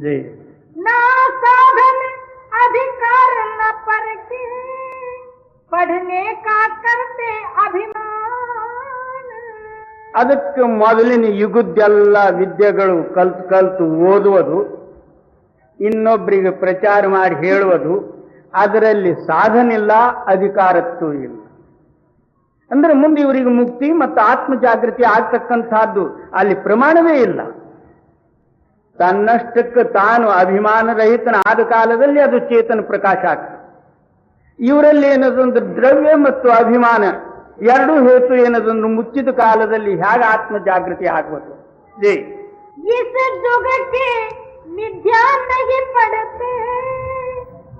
जी ना साधन अधिकार न परखे पढ़ने का करते अभिमान ಅದಕ್ಕೆ ಮೊದಲಿನ ಯುಗದ್ದೆಲ್ಲ ವಿದ್ಯೆಗಳು ಕಲ್ತು ಓದುವುದು, ಇನ್ನೊಬ್ಬರಿಗೆ ಪ್ರಚಾರ ಮಾಡಿ ಹೇಳುವುದು, ಅದರಲ್ಲಿ ಸಾಧನಿಲ್ಲ, ಅಧಿಕಾರತ್ವ ಇಲ್ಲ. ಅಂದ್ರೆ ಮುಂದೆ ಇವರಿಗೆ ಮುಕ್ತಿ ಮತ್ತು ಆತ್ಮ ಜಾಗೃತಿ ಆಗ್ತಕ್ಕಂಥದ್ದು ಅಲ್ಲಿ ಪ್ರಮಾಣವೇ ಇಲ್ಲ. ತನ್ನಷ್ಟಕ್ಕೆ ತಾನು ಅಭಿಮಾನ ರಹಿತನಾದ ಕಾಲದಲ್ಲಿ ಅದು ಚೇತನ ಪ್ರಕಾಶ ಆಗ್ತದೆ. ಇವರಲ್ಲಿ ಏನದಂದ್ರೆ ದ್ರವ್ಯ ಮತ್ತು ಅಭಿಮಾನ ಎರಡೂ ಹೇತು ಏನದಂದ್ರೆ ಮುಚ್ಚಿದ ಕಾಲದಲ್ಲಿ ಹೇಗೆ ಆತ್ಮ ಜಾಗೃತಿ ಆಗ್ಬೋದು. ಜೈ इस युग के विद्या नहीं पढ़ते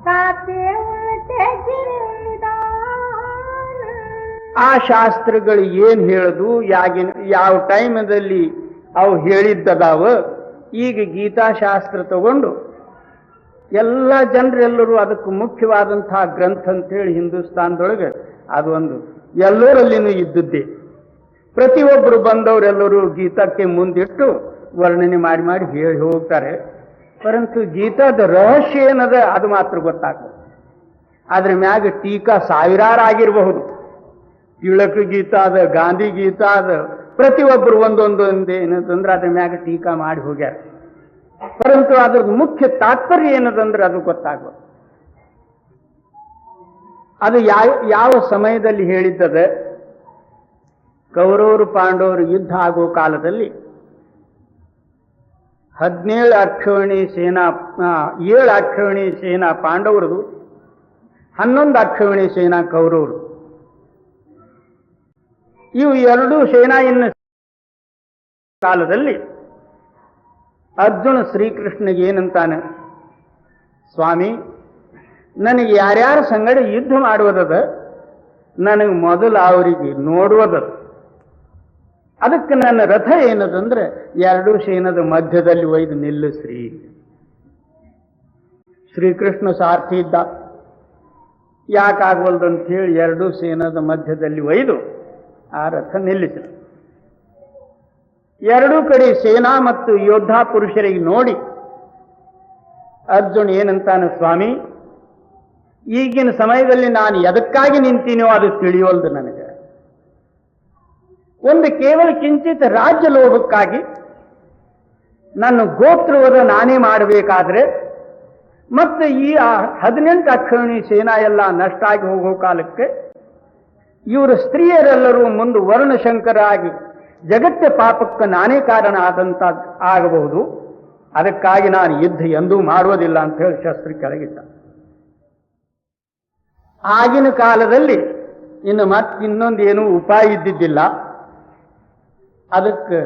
ताते उल्टे गिरे निदान ಆ ಶಾಸ್ತ್ರಗಳು ಏನ್ ಹೇಳುದು, ಯಾವ ಟೈಮದಲ್ಲಿ ಅವು ಹೇಳಿದ್ದದಾವ. ಈಗ ಗೀತಾಶಾಸ್ತ್ರ ತಗೊಂಡು ಎಲ್ಲ ಜನರೆಲ್ಲರೂ ಅದಕ್ಕೆ ಮುಖ್ಯವಾದಂತಹ ಗ್ರಂಥ ಅಂತೇಳಿ ಹಿಂದೂಸ್ತಾನದೊಳಗೆ ಅದು ಒಂದು ಎಲ್ಲರಲ್ಲಿನೂ ಇದ್ದದ್ದೇ. ಪ್ರತಿಯೊಬ್ಬರು ಬಂದವರೆಲ್ಲರೂ ಗೀತಕ್ಕೆ ಮುಂದಿಟ್ಟು ವರ್ಣನೆ ಮಾಡಿ ಮಾಡಿ ಹೇಳಿ ಹೋಗ್ತಾರೆ. ಪರಂತು ಗೀತಾದ ರಹಸ್ಯ ಏನದ ಅದು ಮಾತ್ರ ಗೊತ್ತಾಗ್ತದೆ. ಅದ್ರ ಮ್ಯಾಗ ಟೀಕಾ ಸಾವಿರಾರು ಆಗಿರಬಹುದು. ತಿಳಕ ಗೀತಾ ಅದ, ಗಾಂಧಿ ಗೀತಾ ಅದ, ಪ್ರತಿಯೊಬ್ಬರು ಒಂದೊಂದೊಂದು ಏನದಂದ್ರೆ ಅದ್ರ ಮ್ಯಾಗ ಟೀಕಾ ಮಾಡಿ ಹೋಗ್ಯಾರ. ಪರಂತು ಅದ್ರದ್ದು ಮುಖ್ಯ ತಾತ್ಪರ್ಯ ಏನದಂದ್ರೆ ಅದು ಗೊತ್ತಾಗ್ಬೋದು. ಅದು ಯಾವ ಸಮಯದಲ್ಲಿ ಹೇಳಿದ್ದದ, ಕೌರವರು ಪಾಂಡವರು ಯುದ್ಧ ಆಗೋ ಕಾಲದಲ್ಲಿ 17 ಅಕ್ಷೋಹಿಣಿ ಸೇನಾ 7 ಅಕ್ಷೋಹಿಣಿ ಸೇನಾ ಪಾಂಡವರದು, 11 ಅಕ್ಷೋಹಿಣಿ ಸೇನಾ ಕೌರವರು. ಇವು ಎರಡೂ ಸೇನಾಯಿನ ಕಾಲದಲ್ಲಿ ಅರ್ಜುನ ಶ್ರೀಕೃಷ್ಣಗೆ ಏನಂತಾನೆ, ಸ್ವಾಮಿ ನನಗೆ ಯಾರ್ಯಾರ ಸಂಗಡ ಯುದ್ಧ ಮಾಡುವುದದ, ನನಗೆ ಮೊದಲು ಅವರಿಗೆ ನೋಡುವುದದ. ಅದಕ್ಕೆ ನನ್ನ ರಥ ಏನದಂದ್ರೆ ಎರಡೂ ಸೇನದ ಮಧ್ಯದಲ್ಲಿ ಒಯ್ದು ನಿಲ್ಲಿಸ್ರಿ. ಶ್ರೀಕೃಷ್ಣ ಸಾರ್ಥಿ ಇದ್ದ, ಯಾಕಾಗವಲ್ದಂತ ಹೇಳಿ ಎರಡೂ ಸೇನದ ಮಧ್ಯದಲ್ಲಿ ಒಯ್ದು ಆ ರಥ ನಿಲ್ಲಿಸಿದ. ಎರಡೂ ಕಡೆ ಸೇನಾ ಮತ್ತು ಯೋದ್ಧಾ ಪುರುಷರಿಗೆ ನೋಡಿ ಅರ್ಜುನ್ ಏನಂತಾನೆ, ಸ್ವಾಮಿ ಈಗಿನ ಸಮಯದಲ್ಲಿ ನಾನು ಎದಕ್ಕಾಗಿ ನಿಂತೀನೋ ಅದು ತಿಳಿಯೋಲ್ದು ನನಗೆ. ಒಂದು ಕೇವಲ ಕಿಂಚಿತ್ ರಾಜ್ಯ ಲೋಭಕ್ಕಾಗಿ ನನ್ನ ಗೋತ್ರವದ ನಾನೇ ಮಾಡಬೇಕಾದ್ರೆ ಮತ್ತೆ ಈ 18 ಅಕ್ಷೋಹಿಣಿ ಸೇನಾ ಎಲ್ಲ ನಷ್ಟ ಆಗಿ ಹೋಗೋ ಕಾಲಕ್ಕೆ ಇವರು ಸ್ತ್ರೀಯರೆಲ್ಲರೂ ಮುಂದೆ ವರ್ಣಶಂಕರಾಗಿ ಜಗತ್ತ ಪಾಪಕ್ಕೆ ನಾನೇ ಕಾರಣ ಆದಂತ ಆಗಬಹುದು. ಅದಕ್ಕಾಗಿ ನಾನು ಯುದ್ಧ ಎಂದೂ ಮಾಡುವುದಿಲ್ಲ ಅಂತ ಹೇಳಿ ಶಸ್ತ್ರ ಕೆಳಗಿಟ್ಟ. ಆಗಿನ ಕಾಲದಲ್ಲಿ ಇನ್ನು ಇನ್ನೊಂದೇನೂ ಉಪಾಯ ಇದ್ದಿದ್ದಿಲ್ಲ. ಅದಕ್ಕೆ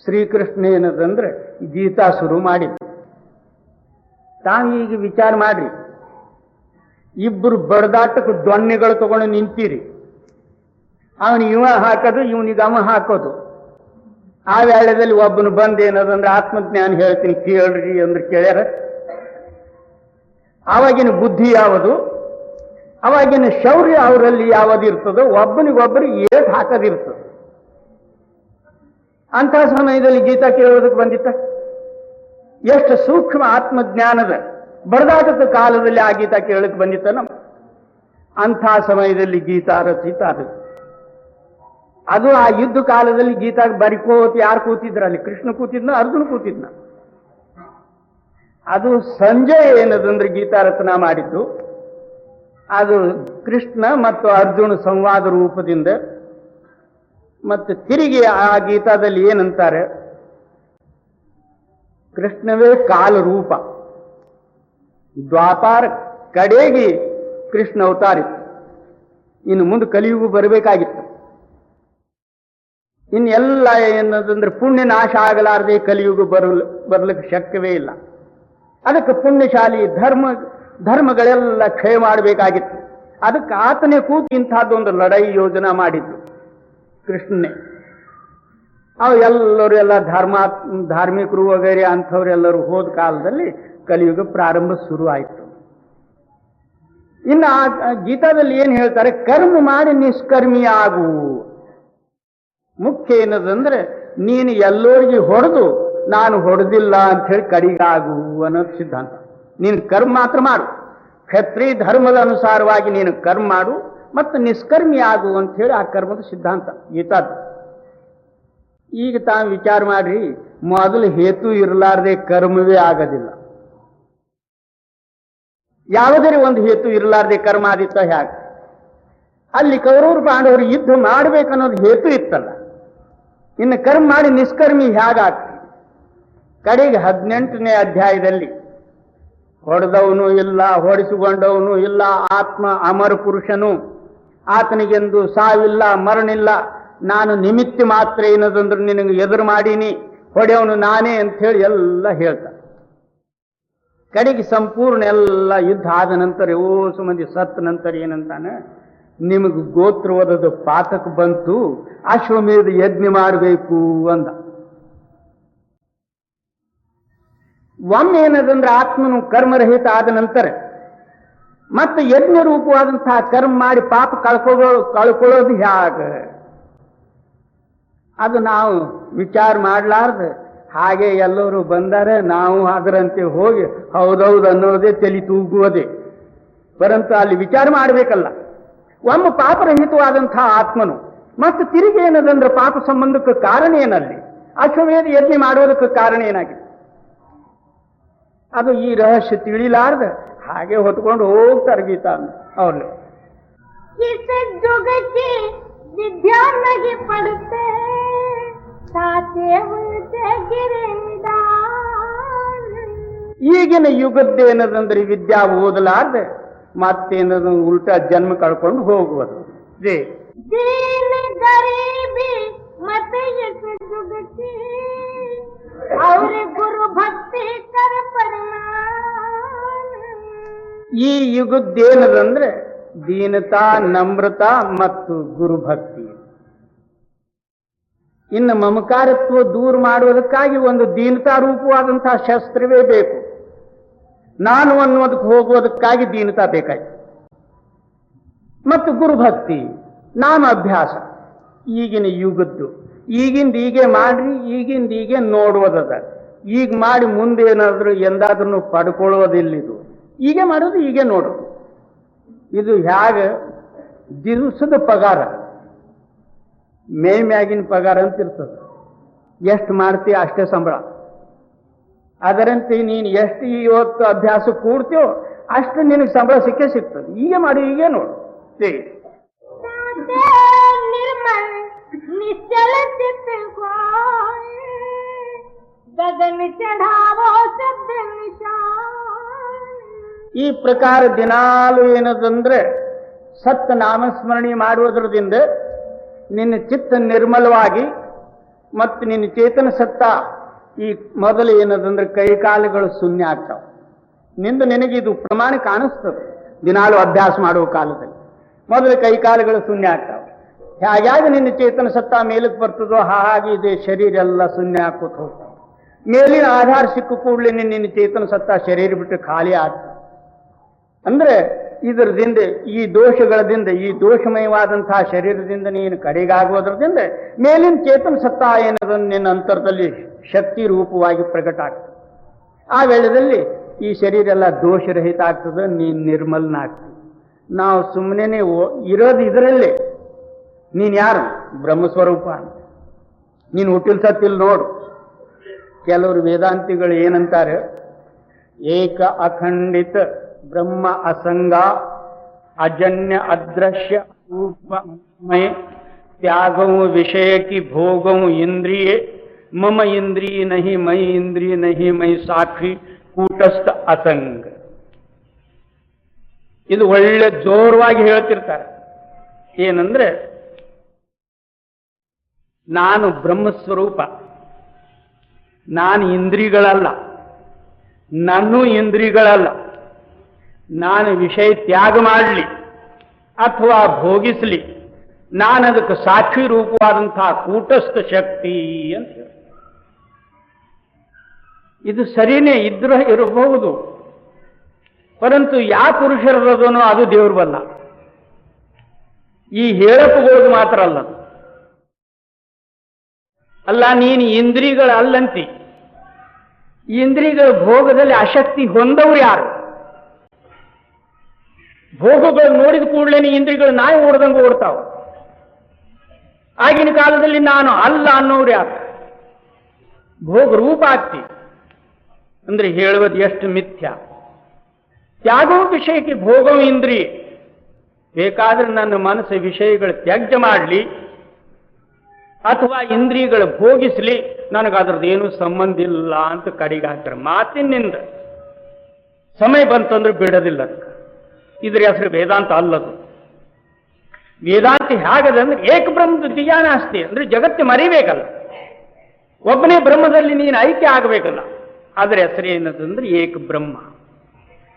ಶ್ರೀಕೃಷ್ಣ ಏನದಂದ್ರೆ ಗೀತಾ ಶುರು ಮಾಡಿದ. ತಾವು ಈಗ ವಿಚಾರ ಮಾಡ್ರಿ, ಇಬ್ಬರು ಬಡದಾಟಕ್ಕೆ ದೊಣ್ಣೆಗಳು ತಗೊಂಡು ನಿಂತೀರಿ. ಅವನು ಇವ ಹಾಕೋದು, ಇವನಿಗೆ ಅವ ಹಾಕೋದು. ಆ ವೇಳೆಯಲ್ಲಿ ಒಬ್ಬನು ಬಂದು ಏನದಂದ್ರೆ ಆತ್ಮಜ್ಞಾನ ಹೇಳ್ತೀನಿ ಕೇಳ್ರಿ ಅಂದ್ರೆ ಕೇಳ್ಯಾರ. ಆವಾಗಿನ ಬುದ್ಧಿ ಯಾವುದು, ಅವಾಗಿನ ಶೌರ್ಯ ಅವರಲ್ಲಿ ಯಾವದಿರ್ತದೋ ಒಬ್ಬನಿಗೊಬ್ಬರು ಏಟ್ ಹಾಕೋದಿರ್ತದೆ. ಅಂತಹ ಸಮಯದಲ್ಲಿ ಗೀತಾ ಕೇಳೋದಕ್ಕೆ ಬಂದಿತ್ತ. ಎಷ್ಟು ಸೂಕ್ಷ್ಮ ಆತ್ಮಜ್ಞಾನದ ಬಡದಾಟದ ಕಾಲದಲ್ಲಿ ಆ ಗೀತಾ ಕೇಳೋದಕ್ಕೆ ಬಂದಿತ್ತ. ನಮ್ಮ ಅಂಥ ಸಮಯದಲ್ಲಿ ಗೀತಾ ರಚಿತ ಅದು ಆ ಯುದ್ಧ ಕಾಲದಲ್ಲಿ ಗೀತಾ ಬರಿಕೋತಿ ಯಾರು ಕೂತಿದ್ರಲ್ಲಿ, ಕೃಷ್ಣ ಕೂತಿದ್ನ, ಅರ್ಜುನ ಕೂತಿದ್ನ. ಅದು ಸಂಜೆ ಏನದಂದ್ರೆ ಗೀತಾ ರಚನಾ ಮಾಡಿದ್ದು. ಅದು ಕೃಷ್ಣ ಮತ್ತು ಅರ್ಜುನ ಸಂವಾದ ರೂಪದಿಂದ. ಮತ್ತೆ ತಿರುಗಿ ಆ ಗೀತಾದಲ್ಲಿ ಏನಂತಾರೆ, ಕೃಷ್ಣವೇ ಕಾಲ ರೂಪ. ದ್ವಾಪಾರ ಕಡೆಗೆ ಕೃಷ್ಣ ಅವತಾರಿತ್ತು. ಇನ್ನು ಮುಂದೆ ಕಲಿಯುಗ ಬರಬೇಕಾಗಿತ್ತು. ಇನ್ನೆಲ್ಲ ಏನದಂದ್ರೆ ಪುಣ್ಯ ನಾಶ ಆಗಲಾರದೆ ಕಲಿಯುಗ ಬರ್ಲಿಕ್ಕೆ ಶಕ್ಯವೇ ಇಲ್ಲ. ಅದಕ್ಕೆ ಪುಣ್ಯಶಾಲಿ ಧರ್ಮಗಳೆಲ್ಲ ಕ್ಷಯ ಮಾಡಬೇಕಾಗಿತ್ತು. ಅದಕ್ಕೆ ಆತನೇ ಕೂತು ಇಂಥದ್ದೊಂದು ಲಡಾಯಿ ಯೋಜನಾ ಮಾಡಿದ್ದು ಕೃಷ್ಣನೇ. ಅವು ಎಲ್ಲರೂ ಎಲ್ಲ ಧಾರ್ಮಿಕರು ವಗೈರೆ ಅಂಥವ್ರೆಲ್ಲರೂ ಹೋದ ಕಾಲದಲ್ಲಿ ಕಲಿಯುಗ ಪ್ರಾರಂಭ ಶುರು ಆಯಿತು. ಇನ್ನು ಆ ಗೀತಾದಲ್ಲಿ ಏನು ಹೇಳ್ತಾರೆ, ಕರ್ಮ ಮಾಡಿ ನಿಷ್ಕರ್ಮಿ ಆಗು. ಮುಖ್ಯ ಏನದಂದ್ರೆ ನೀನು ಎಲ್ಲರಿಗೆ ಹೊಡೆದು ನಾನು ಹೊಡೆದಿಲ್ಲ ಅಂತ ಹೇಳಿ ಕಡಿಗಾಗು ಅನ್ನೋದು ಸಿದ್ಧಾಂತ. ನೀನು ಕರ್ಮ ಮಾತ್ರ ಮಾಡು, ಕ್ಷತ್ರಿಯ ಧರ್ಮದ ಅನುಸಾರವಾಗಿ ನೀನು ಕರ್ಮ ಮಾಡು ಮತ್ತು ನಿಷ್ಕರ್ಮಿ ಆಗು ಅಂತ ಹೇಳಿ ಆ ಕರ್ಮದ ಸಿದ್ಧಾಂತ ಗೀತಾದ್ದು. ಈಗ ತಾವು ವಿಚಾರ ಮಾಡ್ರಿ, ಮೊದಲು ಹೇತು ಇರಲಾರದೆ ಕರ್ಮವೇ ಆಗೋದಿಲ್ಲ. ಯಾವುದೇ ಒಂದು ಹೇತು ಇರಲಾರದೆ ಕರ್ಮ ಆದಿತ್ತ ಹೇಗೆ? ಅಲ್ಲಿ ಕೌರವರು ಪಾಂಡವರು ಯುದ್ಧ ಮಾಡ್ಬೇಕನ್ನೋದು ಹೇತು ಇತ್ತಲ್ಲ, ಇನ್ನು ಕರ್ಮ ಮಾಡಿ ನಿಷ್ಕರ್ಮಿ ಹೇಗಾಗ್ತಿ? ಕಡೆಗೆ 18ನೇ ಅಧ್ಯಾಯದಲ್ಲಿ ಹೊಡೆದವನು ಇಲ್ಲ, ಹೊಡೆಸಿಕೊಂಡವನು ಇಲ್ಲ, ಆತ್ಮ ಅಮರ ಪುರುಷನು, ಆತನಿಗೆಂದು ಸಾವಿಲ್ಲ ಮರಣಿಲ್ಲ, ನಾನು ನಿಮಿತ್ತ ಮಾತ್ರ ಏನದಂದ್ರೆ ನಿನಗೆ ಎದುರು ಮಾಡೀನಿ, ಹೊಡೆಯವನು ನಾನೇ ಅಂತ ಹೇಳಿ ಎಲ್ಲ ಹೇಳ್ತಾರೆ. ಕಡೆಗೆ ಸಂಪೂರ್ಣ ಎಲ್ಲ ಯುದ್ಧ ಆದ ನಂತರ ಓಸು ಮಂದಿ ಸತ್ತ ನಂತರ ಏನಂತಾನೆ, ನಿಮಗೆ ಗೋತ್ರವದದ ಪಾತಕ ಬಂತು, ಅಶ್ವಮೇಧ ಯಜ್ಞ ಮಾಡಬೇಕು ಅಂದ. ಒಮ್ಮೆ ಏನದಂದ್ರೆ ಆತ್ಮನು ಕರ್ಮರಹಿತ ಆದ ನಂತರ ಮತ್ತೆ ಯಜ್ಞ ರೂಪವಾದಂತಹ ಕರ್ಮ ಮಾಡಿ ಪಾಪ ಕಳ್ಕೊಳ್ಳೋದು ಹೇಗೆ? ಅದು ನಾವು ವಿಚಾರ ಮಾಡಲಾರ್ದು ಹಾಗೆ ಎಲ್ಲರೂ ಬಂದರೆ ನಾವು ಅದರಂತೆ ಹೋಗಿ ಹೌದೌದು ಅನ್ನೋದೇ ತಲೆ ತೂಗುವುದೇ. ಪರಂತು ಅಲ್ಲಿ ವಿಚಾರ ಮಾಡಬೇಕಲ್ಲ. ಒಮ್ಮೆ ಪಾಪರಹಿತವಾದಂತಹ ಆತ್ಮನು ಮತ್ತು ತಿರುಗಿ ಏನದಂದ್ರೆ ಪಾಪ ಸಂಬಂಧಕ್ಕೆ ಕಾರಣ ಏನಲ್ಲಿ? ಅಶ್ವಮೇಧ ಯಜ್ಞ ಮಾಡೋದಕ್ಕೆ ಕಾರಣ ಏನಾಗಿದೆ? ಅದು ಈ ರಹಸ್ಯ ತಿಳಿಲಾರ್ದ ಹಾಗೆ ಹೊತ್ಕೊಂಡು ಹೋಗ್ತಾರೆ ಗೀತಾ ಅವ್ರು. इस जुग की विद्या नहीं पढ़ते, साथे उल्टे गिरे निदान. ಈಗಿನ ಯುಗದ್ದೇನದಂದ್ರೆ ವಿದ್ಯಾ ಓದಲಾರ್ದೆ ಮತ್ತೇನದ ಉಲ್ಟಾ ಜನ್ಮ ಕಳ್ಕೊಂಡು ಹೋಗುವುದು. दीन गरीबी मत इस जुग की, और गुरु भक्ति कर परिणाम. ಈ ಯುಗದ್ದೇನದಂದ್ರೆ ದೀನತಾ, ನಮ್ರತಾ ಮತ್ತು ಗುರುಭಕ್ತಿ. ಇನ್ನು ಮಮಕಾರತ್ವ ದೂರ ಮಾಡುವುದಕ್ಕಾಗಿ ಒಂದು ದೀನತಾ ರೂಪವಾದಂತಹ ಶಸ್ತ್ರವೇ ಬೇಕು. ನಾನು ಅನ್ನೋದಕ್ಕೆ ಹೋಗುವುದಕ್ಕಾಗಿ ದೀನತಾ ಬೇಕಾಯ್ತು. ಮತ್ತು ಗುರುಭಕ್ತಿ, ನಾಮ ಅಭ್ಯಾಸ ಈಗಿನ ಯುಗದ್ದು. ಈಗಿಂದ ಹೀಗೆ ಮಾಡ್ರಿ, ಈಗಿಂದ ಹೀಗೆ ನೋಡುವುದದ. ಈಗ ಮಾಡಿ ಮುಂದೆ ಏನಾದರೂ ಎಂದಾದ್ರೂ ಪಡ್ಕೊಳ್ಳೋದಿಲ್ಲಿದು. ಹೀಗೆ ಮಾಡೋದು, ಹೀಗೆ ನೋಡೋದು. ಇದು ಹೇಗೆ ದಿವಸದ ಪಗಾರ, ಮ್ಯಾಗಿನ ಪಗಾರ ಅಂತ ಇರ್ತದೆ. ಎಷ್ಟು ಮಾಡ್ತೀಯ ಅಷ್ಟೇ ಸಂಬಳ. ಅದರಂತೆ ನೀನು ಎಷ್ಟು ಇವತ್ತು ಅಭ್ಯಾಸ ಕೂಡ್ತೀಯೋ ಅಷ್ಟು ನಿನಗೆ ಸಂಬಳ ಸಿಕ್ಕೇ ಸಿಗ್ತದೆ. ಹೀಗೆ ಮಾಡಿ, ಹೀಗೆ ನೋಡು. निर्मल निश्चल चित्त को गगन चढ़ावो शब्द निशान. ಈ ಪ್ರಕಾರ ದಿನಾಲು ಏನದಂದ್ರೆ ಸತ್ತ ನಾಮಸ್ಮರಣೆ ಮಾಡುವುದರಿಂದ ನಿನ್ನ ಚಿತ್ತ ನಿರ್ಮಲವಾಗಿ ಮತ್ತು ನಿನ್ನ ಚೇತನ ಸತ್ತ ಈ ಮೊದಲು ಏನದಂದ್ರೆ ಕೈಕಾಲುಗಳು ಶೂನ್ಯ ಆಗ್ತಾವ. ನಿನಗೆ ಇದು ಪ್ರಮಾಣ ಕಾಣಿಸ್ತದೆ. ದಿನಾಲು ಅಭ್ಯಾಸ ಮಾಡುವ ಕಾಲದಲ್ಲಿ ಮೊದಲು ಕೈಕಾಲುಗಳು ಶೂನ್ಯ ಆಗ್ತಾವ. ಹೇಗೆ ನಿನ್ನ ಚೇತನ ಸತ್ತ ಮೇಲಕ್ಕೆ ಬರ್ತದೋ ಹಾಗೆ ಇದೆ ಶರೀರ ಎಲ್ಲ ಶೂನ್ಯ ಹಾಕೋತ ಹೋಗ್ತಾವ. ಮೇಲಿನ ಆಧಾರ ಸಿಕ್ಕ ಕೂಡಲೇ ನಿನ್ನ ಚೇತನ ಸತ್ತ ಶರೀರ ಬಿಟ್ಟು ಖಾಲಿ ಆಗ್ತದೆ. ಅಂದ್ರೆ ಇದರದಿಂದ ಈ ದೋಷಗಳದಿಂದ, ಈ ದೋಷಮಯವಾದಂತಹ ಶರೀರದಿಂದ ನೀನು ಕಡೆಗಾಗುವುದರಿಂದ ಮೇಲಿನ ಚೇತನ ಸತ್ತ ಏನದನ್ನು ನಿನ್ನ ಅಂತರದಲ್ಲಿ ಶಕ್ತಿ ರೂಪವಾಗಿ ಪ್ರಕಟ ಆಗ್ತದೆ. ಆ ವೇಳೆಯಲ್ಲಿ ಈ ಶರೀರ ಎಲ್ಲ ದೋಷರಹಿತ ಆಗ್ತದೆ, ನೀನು ನಿರ್ಮಲನಾಗ್ತದೆ. ನಾವು ಸುಮ್ಮನೆ ಇರೋದು ಇದರಲ್ಲೇ. ನೀನು ಯಾರು? ಬ್ರಹ್ಮಸ್ವರೂಪ ಅಂತ. ನೀನು ಹುಟ್ಟಿಲ್ ಸತ್ತಿಲ್ ನೋಡು. ಕೆಲವರು ವೇದಾಂತಿಗಳು ಏನಂತಾರೆ, ಏಕ ಅಖಂಡಿತ ಬ್ರಹ್ಮ ಅಸಂಗ ಅಜನ್ಯ ಅದೃಶ್ಯ ರೂಪಮಯ ತ್ಯಾಗವು ವಿಷಯಕಿ ಭೋಗವು ಇಂದ್ರಿಯ ಮಮ ಇಂದ್ರಿಯ ನಹಿ ಮೈ ಇಂದ್ರಿಯ ನಹಿ ಮೈ ಸಾಕ್ಷಿ ಕೂಟಸ್ಥ ಅಸಂಗ. ಇದು ಒಳ್ಳೆ ಜೋರವಾಗಿ ಹೇಳ್ತಿರ್ತಾರೆ. ಏನಂದ್ರೆ ನಾನು ಬ್ರಹ್ಮಸ್ವರೂಪ, ನಾನು ಇಂದ್ರಿಯಗಳಲ್ಲ, ನನ್ನೂ ಇಂದ್ರಿಯಗಳಲ್ಲ. ನಾನು ವಿಷಯ ತ್ಯಾಗ ಮಾಡಲಿ, ಅಥವಾ ಭೋಗಿಸ್ಲಿ, ನಾನದಕ್ಕೆ ಸಾಕ್ಷಿ ರೂಪವಾದಂತಹ ಕೂಟಸ್ಥ ಶಕ್ತಿ ಅಂತ ಹೇಳಿ. ಇದು ಸರಿನೇ ಇರಬಹುದು, ಪರಂತು ಯಾವ ಪುರುಷರದನೋ ಅದು ದೇವ್ರು ಬಲ್ಲ. ಈ ಹೇಳಪ್ಪುಗಳದು ಮಾತ್ರ ಅಲ್ಲ. ಅಲ್ಲ, ನೀನು ಇಂದ್ರಿಯಗಳ ಅಲ್ಲಂತಿ. ಇಂದ್ರಿಯಗಳ ಭೋಗದಲ್ಲಿ ಆಸಕ್ತಿ ಹೊಂದವರು ಯಾರು? ಭೋಗಗಳು ನೋಡಿದ ಕೂಡಲೇ ಇಂದ್ರಿಯಗಳು ನಾಯಿ ಓಡ್ದಂಗೆ ಓಡ್ತಾವ. ಆಗಿನ ಕಾಲದಲ್ಲಿ ನಾನು ಅಲ್ಲ ಅನ್ನೋರು ಯಾರು? ಭೋಗ ರೂಪ ಆಗ್ತಿ ಅಂದ್ರೆ ಹೇಳುವುದು ಎಷ್ಟು ಮಿಥ್ಯ. ತ್ಯಾಗೋ ವಿಷಯಕ್ಕೆ ಭೋಗವ ಇಂದ್ರಿಯ. ಬೇಕಾದ್ರೆ ನನ್ನ ಮನಸ್ಸು ವಿಷಯಗಳು ತ್ಯಾಜ್ಯ ಮಾಡಲಿ ಅಥವಾ ಇಂದ್ರಿಯಗಳು ಭೋಗಿಸ್ಲಿ, ನನಗದ್ರದ್ದೇನು ಸಂಬಂಧ ಇಲ್ಲ ಅಂತ ಕಡೆಗೆ ಹಾಕ್ತಾರೆ. ಮಾತಿನಿಂದ ಸಮಯ ಬಂತಂದ್ರೆ ಬಿಡೋದಿಲ್ಲ. ಇದ್ರ ಹೆಸರು ವೇದಾಂತ ಅಲ್ಲದು. ವೇದಾಂತ ಹೇಗದ ಅಂದ್ರೆ ಏಕಬ್ರಹ್ಮದ ಜ್ಞಾನಾಸ್ತಿ ಅಂದ್ರೆ ಜಗತ್ತು ಮರಿಬೇಕಲ್ಲ, ಒಬ್ಬನೇ ಬ್ರಹ್ಮದಲ್ಲಿ ನೀನು ಐಕ್ಯ ಆಗಬೇಕಲ್ಲ. ಅದರ ಹೆಸರು ಏನದಂದ್ರೆ ಏಕಬ್ರಹ್ಮ.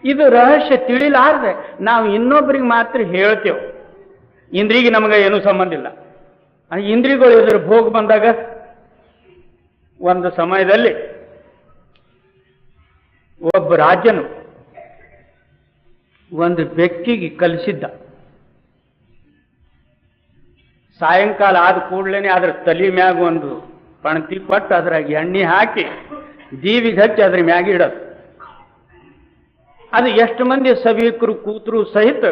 ಇದು ರಹಸ್ಯ ತಿಳಿಲಾರ್ದೆ ನಾವು ಇನ್ನೊಬ್ಬರಿಗೆ ಮಾತ್ರ ಹೇಳ್ತೇವೆ. ಇಂದ್ರಿಗೆ ನಮಗೆ ಏನೂ ಸಂಬಂಧ ಇಲ್ಲ. ಇಂದ್ರಿಗಳು ಎದುರು ಭೋಗ ಬಂದಾಗ ಒಂದು ಸಮಯದಲ್ಲಿ ಒಬ್ಬ ರಾಜನು ಒಂದು ಬೆಕ್ಕಿಗೆ ಕಲಿಸಿದ್ದ. ಸಾಯಂಕಾಲ ಆದ ಕೂಡಲೇ ಅದ್ರ ತಲೆ ಮ್ಯಾಗ ಒಂದು ಪಣತಿ ಕೊಟ್ಟು ಅದ್ರಾಗ ಎಣ್ಣೆ ಹಾಕಿ ದೀವಿಗೆ ಹಚ್ಚಿ ಅದ್ರ ಮ್ಯಾಗ ಇಡೋದು. ಅದು ಎಷ್ಟು ಮಂದಿ ಸಭಿಕರು ಕೂತರು ಸಹಿತ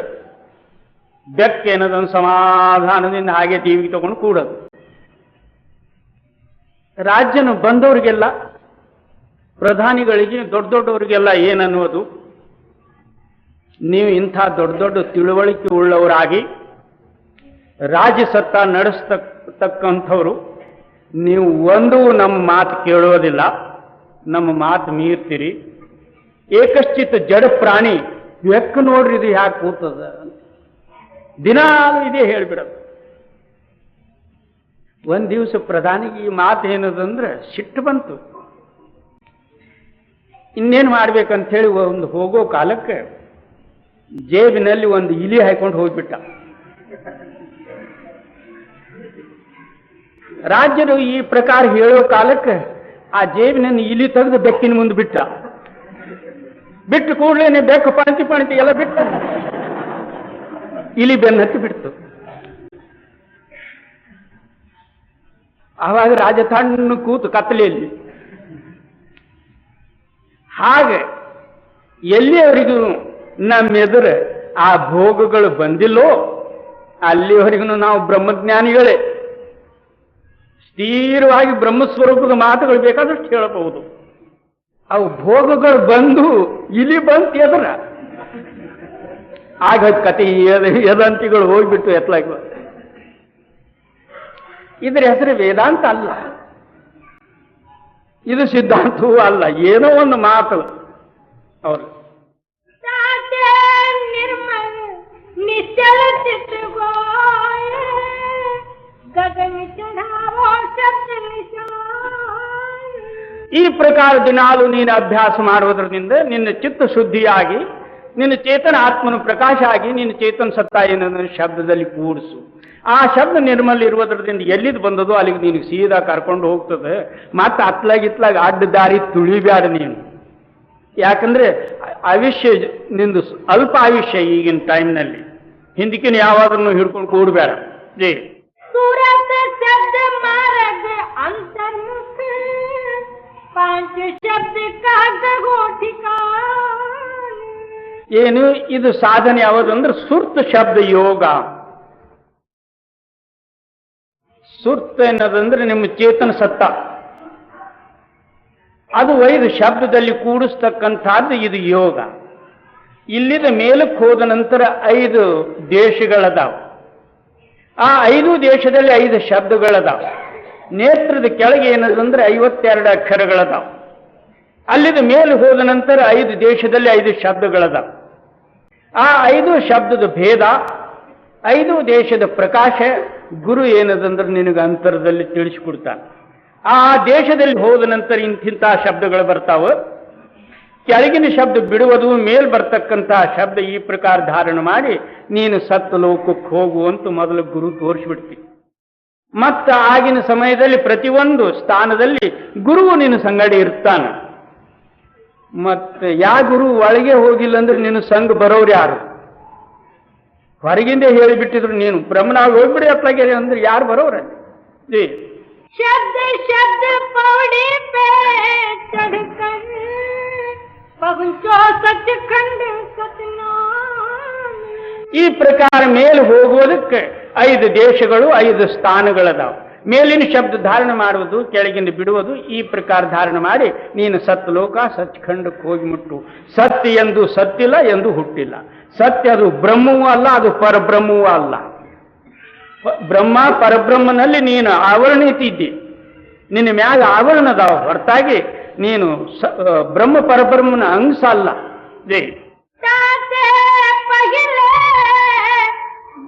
ಬೆಕ್ಕೇನದೊಂದು ಸಮಾಧಾನದಿಂದ ಹಾಗೆ ದೀವಿಗೆ ತಗೊಂಡು ಕೂಡೋದು. ರಾಜ್ಯನು ಬಂದವರಿಗೆಲ್ಲ, ಪ್ರಧಾನಿಗಳಿಗೆ, ದೊಡ್ಡ ದೊಡ್ಡವರಿಗೆಲ್ಲ ಏನನ್ನುವುದು, ನೀವು ಇಂಥ ದೊಡ್ಡ ದೊಡ್ಡ ತಿಳುವಳಿಕೆ ಉಳ್ಳವರಾಗಿ ರಾಜ್ಯ ಸತ್ತ ನಡೆಸ್ತಕ್ಕಂಥವ್ರು, ನೀವು ಒಂದು ನಮ್ಮ ಮಾತು ಕೇಳೋದಿಲ್ಲ, ನಮ್ಮ ಮಾತು ಮೀರ್ತೀರಿ. ಏಕಶ್ಚಿತ್ ಜಡ ಪ್ರಾಣಿ ಬೆಕ್ಕು ನೋಡ್ರಿ ಇದು ಯಾಕೆ ಕೂತದ, ದಿನಾಲು ಇದೇ ಹೇಳ್ಬಿಡೋದು. ಒಂದ್ ದಿವಸ ಪ್ರಧಾನಿಗೆ ಈ ಮಾತು ಏನದಂದ್ರೆ ಸಿಟ್ಟು ಬಂತು. ಇನ್ನೇನು ಮಾಡ್ಬೇಕಂತ ಹೇಳಿ ಒಂದು ಹೋಗೋ ಕಾಲಕ್ಕೆ ಜೇಬಿನಲ್ಲಿ ಒಂದು ಇಲಿ ಹಾಕೊಂಡು ಹೋಗ್ಬಿಟ್ಟ. ರಾಜ್ಯರು ಈ ಪ್ರಕಾರ ಹೇಳೋ ಕಾಲಕ್ಕೆ ಆ ಜೇಬಿನಲ್ಲಿ ಇಲಿ ತೆಗೆದು ಬೆಕ್ಕಿನ ಮುಂದೆ ಬಿಟ್ಟ. ಬಿಟ್ಟು ಕೂಡಲೇ ಬೆಕ್ಕು ಪಣತಿ ಎಲ್ಲ ಬಿಟ್ಟು ಇಲಿ ಬೆನ್ನು ಹತ್ತಿ ಬಿಡ್ತು. ಆವಾಗ ರಾಜ ತಣ್ಣ ಕೂತು ಕತ್ತಲೆಯಲ್ಲಿ. ಹಾಗೆ ಎಲ್ಲಿಯವರೆಗೂ ನಮ್ಮೆದುರು ಆ ಭೋಗಗಳು ಬಂದಿಲ್ಲೋ ಅಲ್ಲಿವರೆಗೂ ನಾವು ಬ್ರಹ್ಮಜ್ಞಾನಿಗಳೇ. ಸ್ಥಿರವಾಗಿ ಬ್ರಹ್ಮಸ್ವರೂಪದ ಮಾತುಗಳು ಬೇಕಾದಷ್ಟು ಹೇಳಬಹುದು. ಅವು ಭೋಗಗಳು ಬಂದು ಇಲಿ ಬಂತು ಎದರ ಆಗ ಕತೆ ಯದಂತಿಗಳು ಹೋಗ್ಬಿಟ್ಟು ಎತ್ತಲಾಗ. ಇದ್ರ ಹೆಸರು ವೇದಾಂತ ಅಲ್ಲ, ಇದು ಸಿದ್ಧಾಂತವೂ ಅಲ್ಲ, ಏನೋ ಒಂದು ಮಾತು ಅವರು. निश्चल चित गोय गगन चढ़ावो शब्द निशान. ಈ ಪ್ರಕಾರ ದಿನಾಲು ನೀನು ಅಭ್ಯಾಸ ಮಾಡುವುದರಿಂದ ನಿನ್ನ ಚಿತ್ತ ಶುದ್ಧಿಯಾಗಿ, ನಿನ್ನ ಚೇತನ ಆತ್ಮನು ಪ್ರಕಾಶ ಆಗಿ, ನಿನ್ನ ಚೇತನ ಸತ್ತ ಏನಂದ್ರೆ ಶಬ್ದದಲ್ಲಿ ಕೂಡಿಸು. ಆ ಶಬ್ದ ನಿರ್ಮಲ್ ಇರುವುದರಿಂದ ಎಲ್ಲಿದ್ದು ಬಂದದೋ ಅಲ್ಲಿಗೆ ನಿನಗೆ ಸೀದಾ ಕರ್ಕೊಂಡು ಹೋಗ್ತದೆ. ಮತ್ತೆ ಅತ್ಲಾಗಿತ್ಲಾಗ ಅಡ್ಡ ದಾರಿ ತುಳಿಬ್ಯಾಡ ನೀನು. ಯಾಕಂದ್ರೆ ಆಯುಷ್ಯ ನಿಂದು ಅಲ್ಪ ಆಯುಷ್ಯ ಈಗಿನ ಟೈಮ್ನಲ್ಲಿ. ಹಿಂದಕ್ಕಿನ ಯಾವಾಗಲೂ ಹಿಡ್ಕೊಂಡು ಕೂಡಬೇಡ. ಜೈ सूरत शब्द मार्ग अंतर्मुख पांच शब्द का गो ठिकान. ಏನು ಇದು ಸಾಧನೆ ಯಾವುದಂದ್ರೆ ಸುರ್ತ ಶಬ್ದ ಯೋಗ. ಸುರ್ತ ಎನ್ನೋದಂದ್ರೆ ನಿಮ್ಮ ಚೇತನ ಸತ್ತ, ಅದು 5 ಶಬ್ದದಲ್ಲಿ ಕೂಡಿಸ್ತಕ್ಕಂಥದ್ದು ಇದು ಯೋಗ. ಇಲ್ಲಿದ ಮೇಲಕ್ಕೆ ಹೋದ ನಂತರ 5 ದೇಶಗಳದಾವ. ಆ 5 ದೇಶದಲ್ಲಿ 5 ಶಬ್ದಗಳದಾವ. ನೇತ್ರದ ಕೆಳಗೆ ಏನದಂದ್ರೆ 52 ಅಕ್ಷರಗಳದಾವ. ಅಲ್ಲಿದ ಮೇಲೆ ಹೋದ ನಂತರ 5 ದೇಶದಲ್ಲಿ 5 ಶಬ್ದಗಳದಾವ. ಆ 5 ಶಬ್ದದ ಭೇದ, 5 ದೇಶದ ಪ್ರಕಾಶ ಗುರು ಏನದಂದ್ರೆ ನಿನಗೆ ಅಂತರದಲ್ಲಿ ತಿಳಿಸಿಕೊಡ್ತಾನೆ. ಆ ದೇಶದಲ್ಲಿ ಹೋದ ನಂತರ ಇಂತಿಂಥ ಶಬ್ದಗಳು ಬರ್ತಾವ. ಕೆಳಗಿನ ಶಬ್ದ ಬಿಡುವುದು, ಮೇಲ್ ಬರ್ತಕ್ಕಂತಹ ಶಬ್ದ ಈ ಪ್ರಕಾರ ಧಾರಣ ಮಾಡಿ ನೀನು ಸತ್ತ ಲೋಕಕ್ಕೆ ಹೋಗುವಂತ ಮೊದಲು ಗುರು ತೋರಿಸ್ಬಿಡ್ತಿ. ಮತ್ತ ಆಗಿನ ಸಮಯದಲ್ಲಿ ಪ್ರತಿಯೊಂದು ಸ್ಥಾನದಲ್ಲಿ ಗುರುವು ನಿನ್ನ ಸಂಗಡಿ ಇರ್ತಾನ. ಮತ್ತೆ ಯಾ ಗುರು ಒಳಗೆ ಹೋಗಿಲ್ಲ ಅಂದ್ರೆ ನಿನ್ನ ಸಂಘ ಬರೋರು ಯಾರು? ಹೊರಗಿಂದ ಹೇಳಿಬಿಟ್ಟಿದ್ರು ನೀನು ಬ್ರಹ್ಮನಾಗ ಹೋಗ್ಬಿಡಿ ಅತ್ಲಾಗೆ ಅಂದ್ರೆ ಯಾರು ಬರೋರಲ್ಲಿ? शब्द शब्द पौड़ी पे चढ़कर पहुंचो सचखंड सतनाम. ಈ ಪ್ರಕಾರ ಮೇಲೆ ಹೋಗುವುದಕ್ಕೆ 5 ದೇಶಗಳು 5 ಸ್ಥಾನಗಳದಾವ. ಮೇಲಿನ ಶಬ್ದ ಧಾರಣ ಮಾಡುವುದು, ಕೆಳಗಿಂದ ಬಿಡುವುದು, ಈ ಪ್ರಕಾರ ಧಾರಣ ಮಾಡಿ ನೀನು ಸತ್ಲೋಕ ಸಚ್ಖಂಡಕ್ಕೆ ಹೋಗಿ ಮುಟ್ಟು. ಸತ್ಯ ಎಂದು ಸತ್ತಿಲ್ಲ, ಎಂದು ಹುಟ್ಟಿಲ್ಲ. ಸತ್ಯ ಅದು ಬ್ರಹ್ಮವೂ ಅಲ್ಲ, ಅದು ಪರಬ್ರಹ್ಮವೂ ಅಲ್ಲ. ಬ್ರಹ್ಮ ಪರಬ್ರಹ್ಮನಲ್ಲಿ ನೀನು ಆವರಣಿತಿದ್ದಿ, ನಿನ್ನ ಮ್ಯಾಗ ಆವರಣದಾವ ಹೊರತಾಗಿ ನೀನು ಬ್ರಹ್ಮ ಪರಬ್ರಹ್ಮನ ಅಂಶ ಅಲ್ಲ. ಜೈ पहले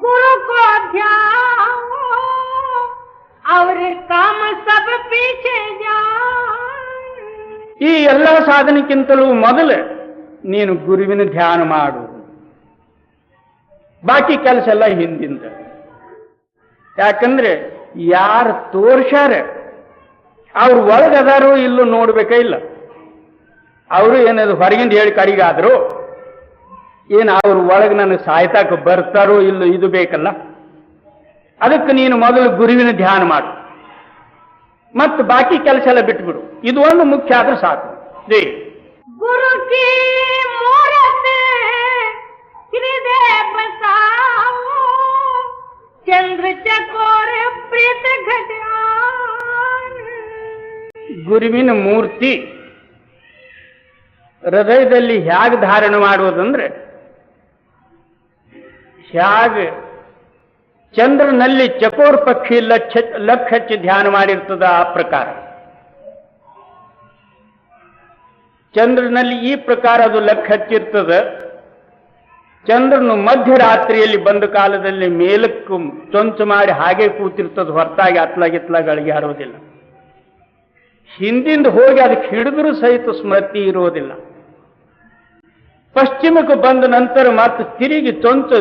गुरु को ध्याओ और काम सब पीछे जाए. ಈ ಎಲ್ಲ ಸಾಧನೆಗಿಂತಲೂ ಮೊದಲು ನೀನು ಗುರುವಿನ ಧ್ಯಾನ ಮಾಡು. ಬಾಕಿ ಕೆಲಸ ಎಲ್ಲ ಹಿಂದಿಂದ. ಯಾಕಂದ್ರೆ ಯಾರು ತೋರ್ಸ್ಯಾರ ಅವ್ರು ಒಳಗದಾರೋ ಇಲ್ಲೋ ನೋಡ್ಬೇಕ ಇಲ್ಲ. ಅವರು ಏನದು ಹೊರಗಿಂದ ಹೇಳಿ ಕಡಿಗಾದ್ರು ಏನು ಅವ್ರ ಒಳಗೆ ನನಗೆ ಸಾಯ್ತಾಕ ಬರ್ತಾರೋ ಇಲ್ಲೋ ಇದು ಬೇಕಲ್ಲ. ಅದಕ್ಕೆ ನೀನು ಮೊದಲು ಗುರುವಿನ ಧ್ಯಾನ ಮಾಡು, ಮತ್ತು ಬಾಕಿ ಕೆಲಸ ಎಲ್ಲ ಬಿಟ್ಬಿಡು. ಇದು ಒಂದು ಮುಖ್ಯ ಆದ್ರೂ ಸಾಕು. ಜೈ गुरु की मूरत हृदय बसाओ चंद्र चकोर प्रीत घटा. ಗುರುವಿನ ಮೂರ್ತಿ ಹೃದಯದಲ್ಲಿ ಹೇಗೆ ಧಾರಣ ಮಾಡುವುದಂದ್ರೆ, ಹೇಗೆ ಚಂದ್ರನಲ್ಲಿ ಚಕೋರ್ ಪಕ್ಷಿ ಲಕ್ಷ ಹಚ್ಚಿ ಧ್ಯಾನ ಮಾಡಿರ್ತದ ಆ ಪ್ರಕಾರ ಚಂದ್ರನಲ್ಲಿ ಈ ಪ್ರಕಾರ ಅದು ಲಕ್ಷ ಹಚ್ಚಿರ್ತದ. ಚಂದ್ರನು ಮಧ್ಯರಾತ್ರಿಯಲ್ಲಿ ಬಂದ ಕಾಲದಲ್ಲಿ ಮೇಲಕ್ಕೂ ಚೊಂಚು ಮಾಡಿ ಹಾಗೆ ಕೂತಿರ್ತದ, ಹೊರತಾಗಿ ಅತ್ಲಾಗಿತ್ಲಾಗಳಿಗೆ ಹಾರೋದಿಲ್ಲ. ಹಿಂದಿಂದ ಹೋಗಿ ಅದಕ್ಕೆ ಹಿಡಿದ್ರೂ ಸಹಿತ ಸ್ಮೃತಿ ಇರೋದಿಲ್ಲ. ಪಶ್ಚಿಮಕ್ಕೆ ಬಂದ ನಂತರ ಮತ್ತೆ ತಿರುಗಿ ಚೊಂಚು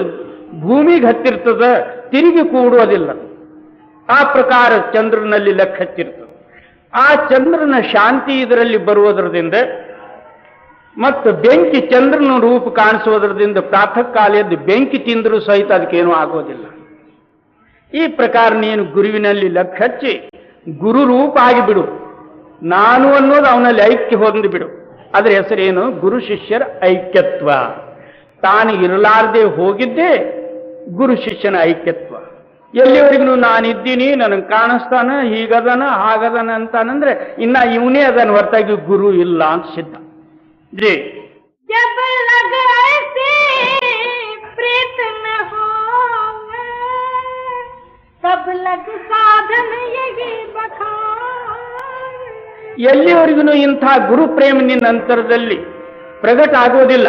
ಭೂಮಿಗೆ ಹತ್ತಿರ್ತದ, ತಿರುಗಿ ಕೂಡುವುದಿಲ್ಲ. ಆ ಪ್ರಕಾರ ಚಂದ್ರನಲ್ಲಿ ಲಕ್ಷ ಹಚ್ಚಿರ್ತದೆ. ಆ ಚಂದ್ರನ ಶಾಂತಿ ಇದರಲ್ಲಿ ಬರುವುದರಿಂದ ಮತ್ತು ಬೆಂಕಿ ಚಂದ್ರನ ರೂಪ ಕಾಣಿಸುವುದರಿಂದ ಪ್ರಾತಃ ಕಾಲ ಎದ್ದು ಬೆಂಕಿ ತಿಂದರೂ ಸಹಿತ ಅದಕ್ಕೇನೂ ಆಗೋದಿಲ್ಲ. ಈ ಪ್ರಕಾರ ನೀನು ಗುರುವಿನಲ್ಲಿ ಲಕ್ಷ ಹಚ್ಚಿ ಗುರು ರೂಪ ಆಗಿಬಿಡು. ನಾನು ಅನ್ನೋದು ಅವನಲ್ಲಿ ಐಕ್ಯ ಹೊಂದಿ ಬಿಡು. ಅದರ ಹೆಸರೇನು? ಗುರು ಶಿಷ್ಯರ ಐಕ್ಯತ್ವ. ತಾನು ಇರಲಾರದೆ ಹೋಗಿದ್ದೇ ಗುರು ಶಿಷ್ಯನ ಐಕ್ಯತ್ವ. ಎಲ್ಲಿವರೆಗೂ ನಾನಿದ್ದೀನಿ, ನನಗೆ ಕಾಣಿಸ್ತಾನ, ಹೀಗದನ ಹಾಗದನ ಅಂತಾನಂದ್ರೆ ಇನ್ನ ಇವನೇ ಅದನ್ನು ಹೊರತಾಗಿ ಗುರು ಇಲ್ಲ ಅಂತ ಸಿದ್ಧ. ಜಿ जब लग ऐसे प्रीत न होवे तब लग साधन यही बखान. ಎಲ್ಲಿವರೆಗೂ ಇಂಥ ಗುರು ಪ್ರೇಮ ನಿನ್ನ ಅಂತರದಲ್ಲಿ ಪ್ರಗಟ ಆಗೋದಿಲ್ಲ,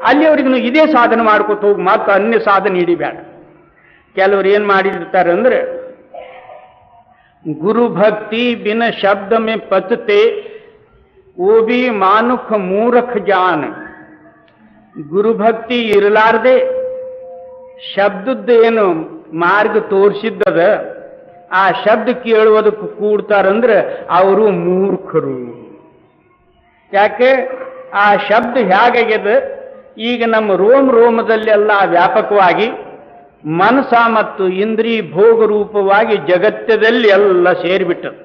ಅಲ್ಲಿವರೆಗೂ ಇದೇ ಸಾಧನೆ ಮಾಡ್ಕೊತ ಹೋಗಿ, ಮಾತ್ರ ಅನ್ಯ ಸಾಧನೆ ಹಿಡಿಬೇಡ. ಕೆಲವರು ಏನ್ ಮಾಡಿರ್ತಾರೆ ಅಂದ್ರೆ, ಗುರು ಭಕ್ತಿ ಬಿನ ಶಬ್ದ ಮೇ ಪಚತೆ ಓ ಬಿ ಮಾನುಖ ಮೂರಖ ಜಾನ್. ಗುರುಭಕ್ತಿ ಇರಲಾರ್ದೆ ಶಬ್ದದ್ದು ಏನು ಮಾರ್ಗ ತೋರಿಸಿದ್ದದ ಆ ಶಬ್ದ ಕೇಳುವುದಕ್ಕೆ ಕೂಡ್ತಾರಂದ್ರೆ ಅವರು ಮೂರ್ಖರು. ಯಾಕೆ? ಆ ಶಬ್ದ ಹೇಗಾಗ್ಯದ, ಈಗ ನಮ್ಮ ರೋಮದಲ್ಲಿ ಎಲ್ಲ ವ್ಯಾಪಕವಾಗಿ ಮನಸ ಮತ್ತು ಇಂದ್ರಿಯ ಭೋಗ ರೂಪವಾಗಿ ಜಗತ್ತದಲ್ಲಿ ಎಲ್ಲ ಸೇರಿಬಿಟ್ಟದು.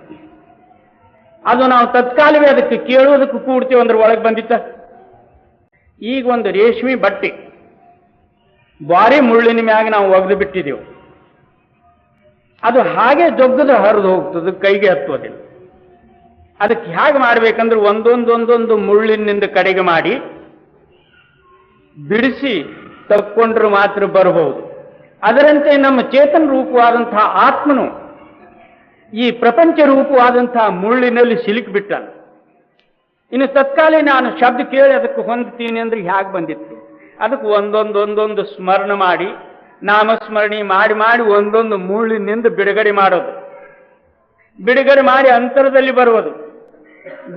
ಅದು ನಾವು ತತ್ಕಾಲವೇ ಅದಕ್ಕೆ ಕೇಳೋದಕ್ಕೆ ಕೂಡ್ತೀವಿ ಅಂದ್ರೆ ಒಳಗೆ ಬಂದಿತ್ತ. ಈಗ ಒಂದು ರೇಷ್ಮೆ ಬಟ್ಟೆ ಬಾರಿ ಮುಳ್ಳಿನ ಮ್ಯಾಗ ನಾವು ಒಗೆದು ಬಿಟ್ಟಿದ್ದೆವು, ಅದು ಹಾಗೆ ಜೊಗ್ಗದ ಹರಿದು ಹೋಗ್ತದೆ, ಕೈಗೆ ಹತ್ತೋದಿಲ್ಲ. ಅದಕ್ಕೆ ಹೇಗೆ ಮಾಡ್ಬೇಕಂದ್ರೆ ಒಂದೊಂದೊಂದೊಂದು ಮುಳ್ಳಿನಿಂದ ಕಡೆಗೆ ಮಾಡಿ ಬಿಡಿಸಿ ತಕ್ಕೊಂಡ್ರೆ ಮಾತ್ರ ಬರಬಹುದು. ಅದರಂತೆ ನಮ್ಮ ಚೇತನ ರೂಪವಾದಂತಹ ಆತ್ಮನು ಈ ಪ್ರಪಂಚ ರೂಪವಾದಂತಹ ಮುಳ್ಳಿನಲ್ಲಿ ಸಿಲುಕಿಬಿಟ್ಟಾನ. ಇನ್ನು ತತ್ಕಾಲ ನಾನು ಶಬ್ದ ಕೇಳಿ ಅದಕ್ಕೆ ಹೊಂದ್ತೀನಿ ಅಂದ್ರೆ ಹೇಗೆ ಬಂದಿತ್ತು? ಅದಕ್ಕೆ ಒಂದೊಂದೊಂದೊಂದು ಸ್ಮರಣ ಮಾಡಿ, ನಾಮಸ್ಮರಣೆ ಮಾಡಿ ಮಾಡಿ ಒಂದೊಂದು ಮುಳ್ಳಿನಿಂದ ಬಿಡುಗಡೆ ಮಾಡೋದು, ಬಿಡುಗಡೆ ಮಾಡಿ ಅಂತರದಲ್ಲಿ ಬರುವುದು.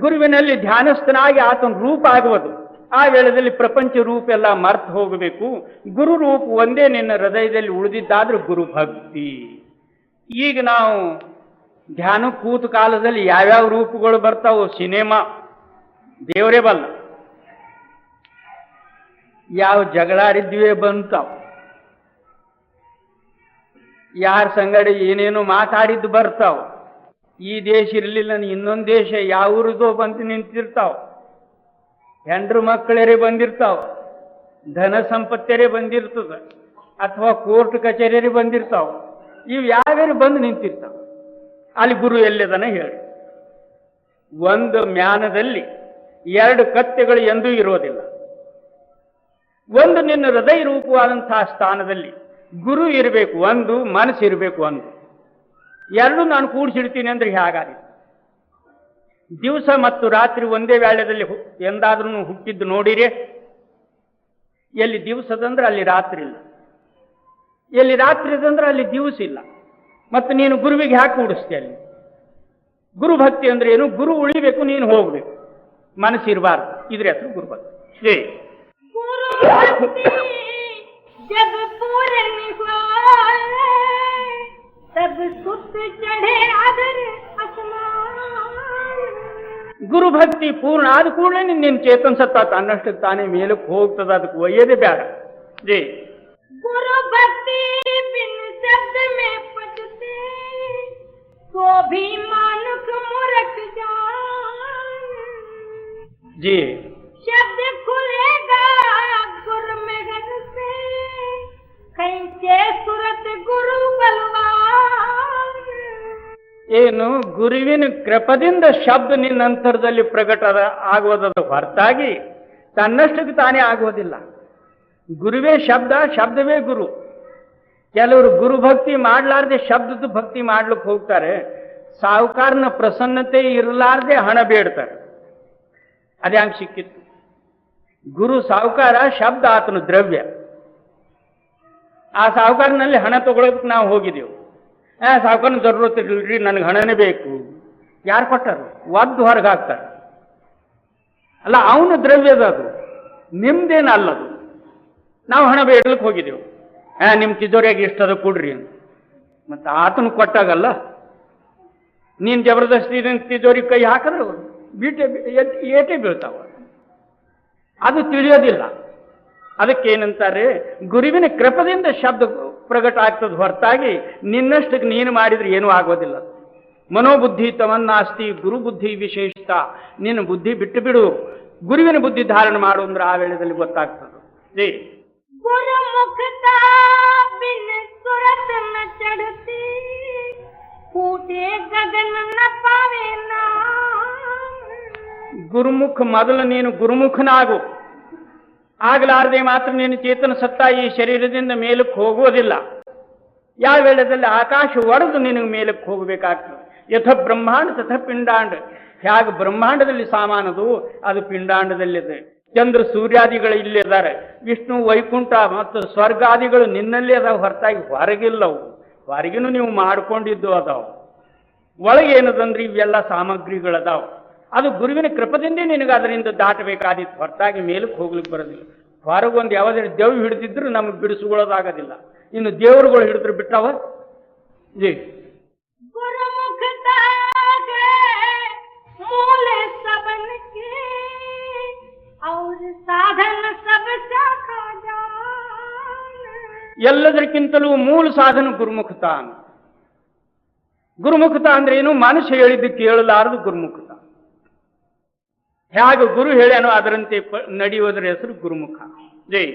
ಗುರುವಿನಲ್ಲಿ ಧ್ಯಾನಸ್ಥನಾಗಿ ಆತನ ರೂಪ ಆಗುವುದು. ಆ ವೇಳೆಯಲ್ಲಿ ಪ್ರಪಂಚ ರೂಪ ಎಲ್ಲ ಮರ್ತು ಹೋಗಬೇಕು. ಗುರು ರೂಪ ಒಂದೇ ನಿನ್ನ ಹೃದಯದಲ್ಲಿ ಉಳಿದಿದ್ದಾದ್ರೂ ಗುರು ಭಕ್ತಿ. ಈಗ ನಾವು ಧ್ಯಾನ ಕೂತ ಕಾಲದಲ್ಲಿ ಯಾವ್ಯಾವ ರೂಪಗಳು ಬರ್ತಾವೋ ಸಿನಿಮಾ ದೇವರೇ ಬಲ್ಲ. ಯಾವ ಜಗಳಾಡಿದ್ವೇ ಬಂತಾವ, ಯಾರ ಸಂಗಡಿ ಏನೇನೋ ಮಾತಾಡಿದ್ದು ಬರ್ತಾವ. ಈ ದೇಶ ಇರಲಿಲ್ಲ ಇನ್ನೊಂದು ದೇಶ ಯಾವ್ರದೋ ಬಂದು ನಿಂತಿರ್ತಾವ. ಹೆಂಡ್ರು ಮಕ್ಕಳರೇ ಬಂದಿರ್ತಾವ, ಧನ ಸಂಪತ್ತರೇ ಬಂದಿರ್ತದ, ಅಥವಾ ಕೋರ್ಟ್ ಕಚೇರಿಯರೇ ಬಂದಿರ್ತಾವ. ಇವು ಯಾವ್ಯಾರು ಬಂದು ನಿಂತಿರ್ತಾವ. ಅಲ್ಲಿ ಗುರು ಎಲ್ಲಿದನ ಹೇಳಿ. ಒಂದು ಮ್ಯಾನದಲ್ಲಿ ಎರಡು ಕತ್ತೆಗಳು ಎಂದೂ ಇರೋದಿಲ್ಲ. ಒಂದು ನಿನ್ನ ಹೃದಯ ರೂಪವಾದಂತಹ ಸ್ಥಾನದಲ್ಲಿ ಗುರು ಇರಬೇಕು, ಒಂದು ಮನಸ್ಸು ಇರಬೇಕು. ಒಂದು ಎರಡು ನಾನು ಕೂಡಿಸಿಡ್ತೀನಿ ಅಂದ್ರೆ ಹೇಗಾಗಿದೆ? ದಿವಸ ಮತ್ತು ರಾತ್ರಿ ಒಂದೇ ವೇಳೆಯಲ್ಲಿ ಎಂದಾದ್ರೂ ಹುಟ್ಟಿದ್ದು ನೋಡಿರಿ? ಎಲ್ಲಿ ದಿವಸದಂದ್ರೆ ಅಲ್ಲಿ ರಾತ್ರಿ ಇಲ್ಲ, ಎಲ್ಲಿ ರಾತ್ರಿ ಇದಂದ್ರೆ ಅಲ್ಲಿ ದಿವಸ ಇಲ್ಲ. ಮತ್ತು ನೀನು ಗುರುವಿಗೆ ಯಾಕೆ ಕೂಡಿಸ್ತೀಯ? ಅಲ್ಲಿ ಗುರು ಭಕ್ತಿ ಅಂದ್ರೆ ಏನು? ಗುರು ಉಳಿಬೇಕು, ನೀನು ಹೋಗ್ಬೇಕು, ಮನಸ್ಸಿರಬಾರ್ದು. ಇದ್ರ ಹೆಸರು ಗುರುಭಕ್ತಿ. जब पूरन तब सुत चढ़े अदर ಗುರು ಭಕ್ತಿ ಪೂರ್ಣ ಆದ ಕೂಡಲೇ ನಿನ್ನ ಚೇತನ್ ಸತ್ತ ತನ್ನಷ್ಟಕ್ಕೆ ತಾನೇ ಮೇಲಕ್ಕೆ ಹೋಗ್ತದ. ಅದಕ್ಕೆ ಒಯ್ಯದೇ ಬೇಡ. ಜಿ गुरु भक्ति बिन शब्द में पचते तो भी मानुख मूर्ख जान। जी शब्द खुलेगा गुर में घर से कैसे सुरत गुरु बलवान। ಏನು ಗುರುವಿನ ಕೃಪದಿಂದ ಶಬ್ದ ನಿನ್ನ ಅಂತರದಲ್ಲಿ ಪ್ರಕಟ ಆಗುವುದದ ಹೊರತಾಗಿ ತನ್ನಷ್ಟಕ್ಕೆ ತಾನೇ ಆಗುವುದಿಲ್ಲ. ಗುರುವೇ ಶಬ್ದ, ಶಬ್ದವೇ ಗುರು. ಕೆಲವರು ಗುರು ಭಕ್ತಿ ಮಾಡಲಾರ್ದೆ ಶಬ್ದದ ಭಕ್ತಿ ಮಾಡ್ಲಿಕ್ಕೆ ಹೋಗ್ತಾರೆ. ಸಾಹುಕಾರನ ಪ್ರಸನ್ನತೆ ಇರಲಾರ್ದೆ ಹಣ ಬೇಡ್ತಾರೆ. ಅದೇ ಹಂಗೆ ಸಿಕ್ಕಿತ್ತು. ಗುರು ಸಾಹುಕಾರ, ಶಬ್ದ ಆತನ ದ್ರವ್ಯ. ಆ ಸಾಹುಕಾರನಲ್ಲಿ ಹಣ ತಗೊಳ್ಳೋದಕ್ಕೆ ನಾವು ಹೋಗಿದ್ದೆವು. ಸಾಹುಕಾರನ ಜರೂರತ್ ಇರಲ್ರಿ, ನನಗೆ ಹಣನೇ ಬೇಕು. ಯಾರು ಕೊಟ್ಟಾರು? ಒದ್ದು ಹೊರಗೆ ಹಾಕ್ತಾರೆ. ಅಲ್ಲ, ಅವನ ದ್ರವ್ಯದ ಅದು, ನಿಮ್ದೇನಲ್ಲದು. ನಾವು ಹಣ ಬೇಡಲಿಕ್ಕೆ ಹೋಗಿದ್ದೆವು. ನಿಮ್ಮ ತಿಜೋರಿಯಾಗಿ ಎಷ್ಟದ ಕೊಡ್ರಿ ಅಂತ. ಮತ್ತು ಆತನು ಕೊಟ್ಟಾಗಲ್ಲ, ನೀನು ಜಬರ್ದಸ್ತಿ ತಿಜೋರಿ ಕೈ ಹಾಕಿದ್ರೆ ಏಟೇ ಬೀಳ್ತಾವ. ಅದು ತಿಳಿಯೋದಿಲ್ಲ. ಅದಕ್ಕೇನಂತಾರೆ, ಗುರುವಿನ ಕೃಪದಿಂದ ಶಬ್ದ ಪ್ರಕಟ ಆಗ್ತದೆ ಹೊರತಾಗಿ ನಿನ್ನಷ್ಟಕ್ಕೆ ನೀನು ಮಾಡಿದ್ರೆ ಏನೂ ಆಗೋದಿಲ್ಲ. ಮನೋಬುದ್ಧಿ ತಮನ್ನಾಸ್ತಿ ಗುರು ಬುದ್ಧಿ ವಿಶೇಷತ. ನಿನ್ನ ಬುದ್ಧಿ ಬಿಟ್ಟು ಬಿಡು, ಗುರುವಿನ ಬುದ್ಧಿ ಧಾರಣೆ ಮಾಡು ಅಂದ್ರೆ ಆ ವೇಳೆಯಲ್ಲಿ ಗೊತ್ತಾಗ್ತದೆ. ಜೀ गुरुमुखता बिन सुरत न चढ़ती फूटे गगन न पावे नाम। ಗುರುಮುಖ ಮೊದಲು ನೀನು ಗುರುಮುಖನಾಗು. ಆಗಲಾರದೆ ಮಾತ್ರ ನೀನು ಚೇತನ ಸತ್ತ ಈ ಶರೀರದಿಂದ ಮೇಲಕ್ಕೆ ಹೋಗುವುದಿಲ್ಲ. ಯಾವ ವೇಳೆಯಲ್ಲಿ ಆಕಾಶ ಒಡೆದು ನಿನಗೆ ಮೇಲಕ್ಕೆ ಹೋಗಬೇಕಾಗ್ತದೆ. ಯಥ ಬ್ರಹ್ಮಾಂಡ ತಥ ಪಿಂಡಾಂಡ. ಹೇಗೆ ಬ್ರಹ್ಮಾಂಡದಲ್ಲಿ ಸಾಮಾನದು, ಅದು ಪಿಂಡಾಂಡದಲ್ಲಿದೆ. ಚಂದ್ರ ಸೂರ್ಯಾದಿಗಳು ಇಲ್ಲಿದ್ದಾರೆ. ವಿಷ್ಣು ವೈಕುಂಠ ಮತ್ತು ಸ್ವರ್ಗಾದಿಗಳು ನಿನ್ನಲ್ಲೇ ಅದಾವ, ಹೊರತಾಗಿ ಹೊರಗಿಲ್ಲವು. ಹೊರಗಿನೂ ನೀವು ಮಾಡಿಕೊಂಡಿದ್ದು ಅದಾವ. ಒಳಗೆ ಏನದಂದ್ರೆ ಇವೆಲ್ಲ ಸಾಮಗ್ರಿಗಳದಾವ. ಅದು ಗುರುವಿನ ಕೃಪದಿಂದೇ ನಿನಗೆ ಅದರಿಂದ ದಾಟಬೇಕಾದಿತ್ತು, ಹೊರತಾಗಿ ಮೇಲಕ್ಕೆ ಹೋಗ್ಲಿಕ್ಕೆ ಬರೋದಿಲ್ಲ. ಹೊರಗೊಂದು ಯಾವುದೇ ದೇವ್ ಹಿಡಿದಿದ್ರು ನಮಗೆ ಬಿಡಿಸ್ಕೊಳ್ಳೋದಾಗೋದಿಲ್ಲ. ಇನ್ನು ದೇವರುಗಳು ಹಿಡಿದ್ರು ಬಿಟ್ಟವ. ಜಿ गुरुमुखता मूल सबन के और साधन सब शाखा जान। ಎಲ್ಲದಕ್ಕಿಂತಲೂ ಮೂಲ ಸಾಧನ ಗುರುಮುಖತ. ಗುರುಮುಖತ ಅಂದ್ರೆ ಏನು? ಮನುಷ್ಯ ಹೇಳಿದ್ದು ಕೇಳಲಾರದು ಗುರುಮುಖತ. ಹೇಗೆ ಗುರು ಹೇಳ್ಯಾನೋ ಅದರಂತೆ ನಡೆಯುವುದರ ಹೆಸರು ಗುರುಮುಖ. ಜೈ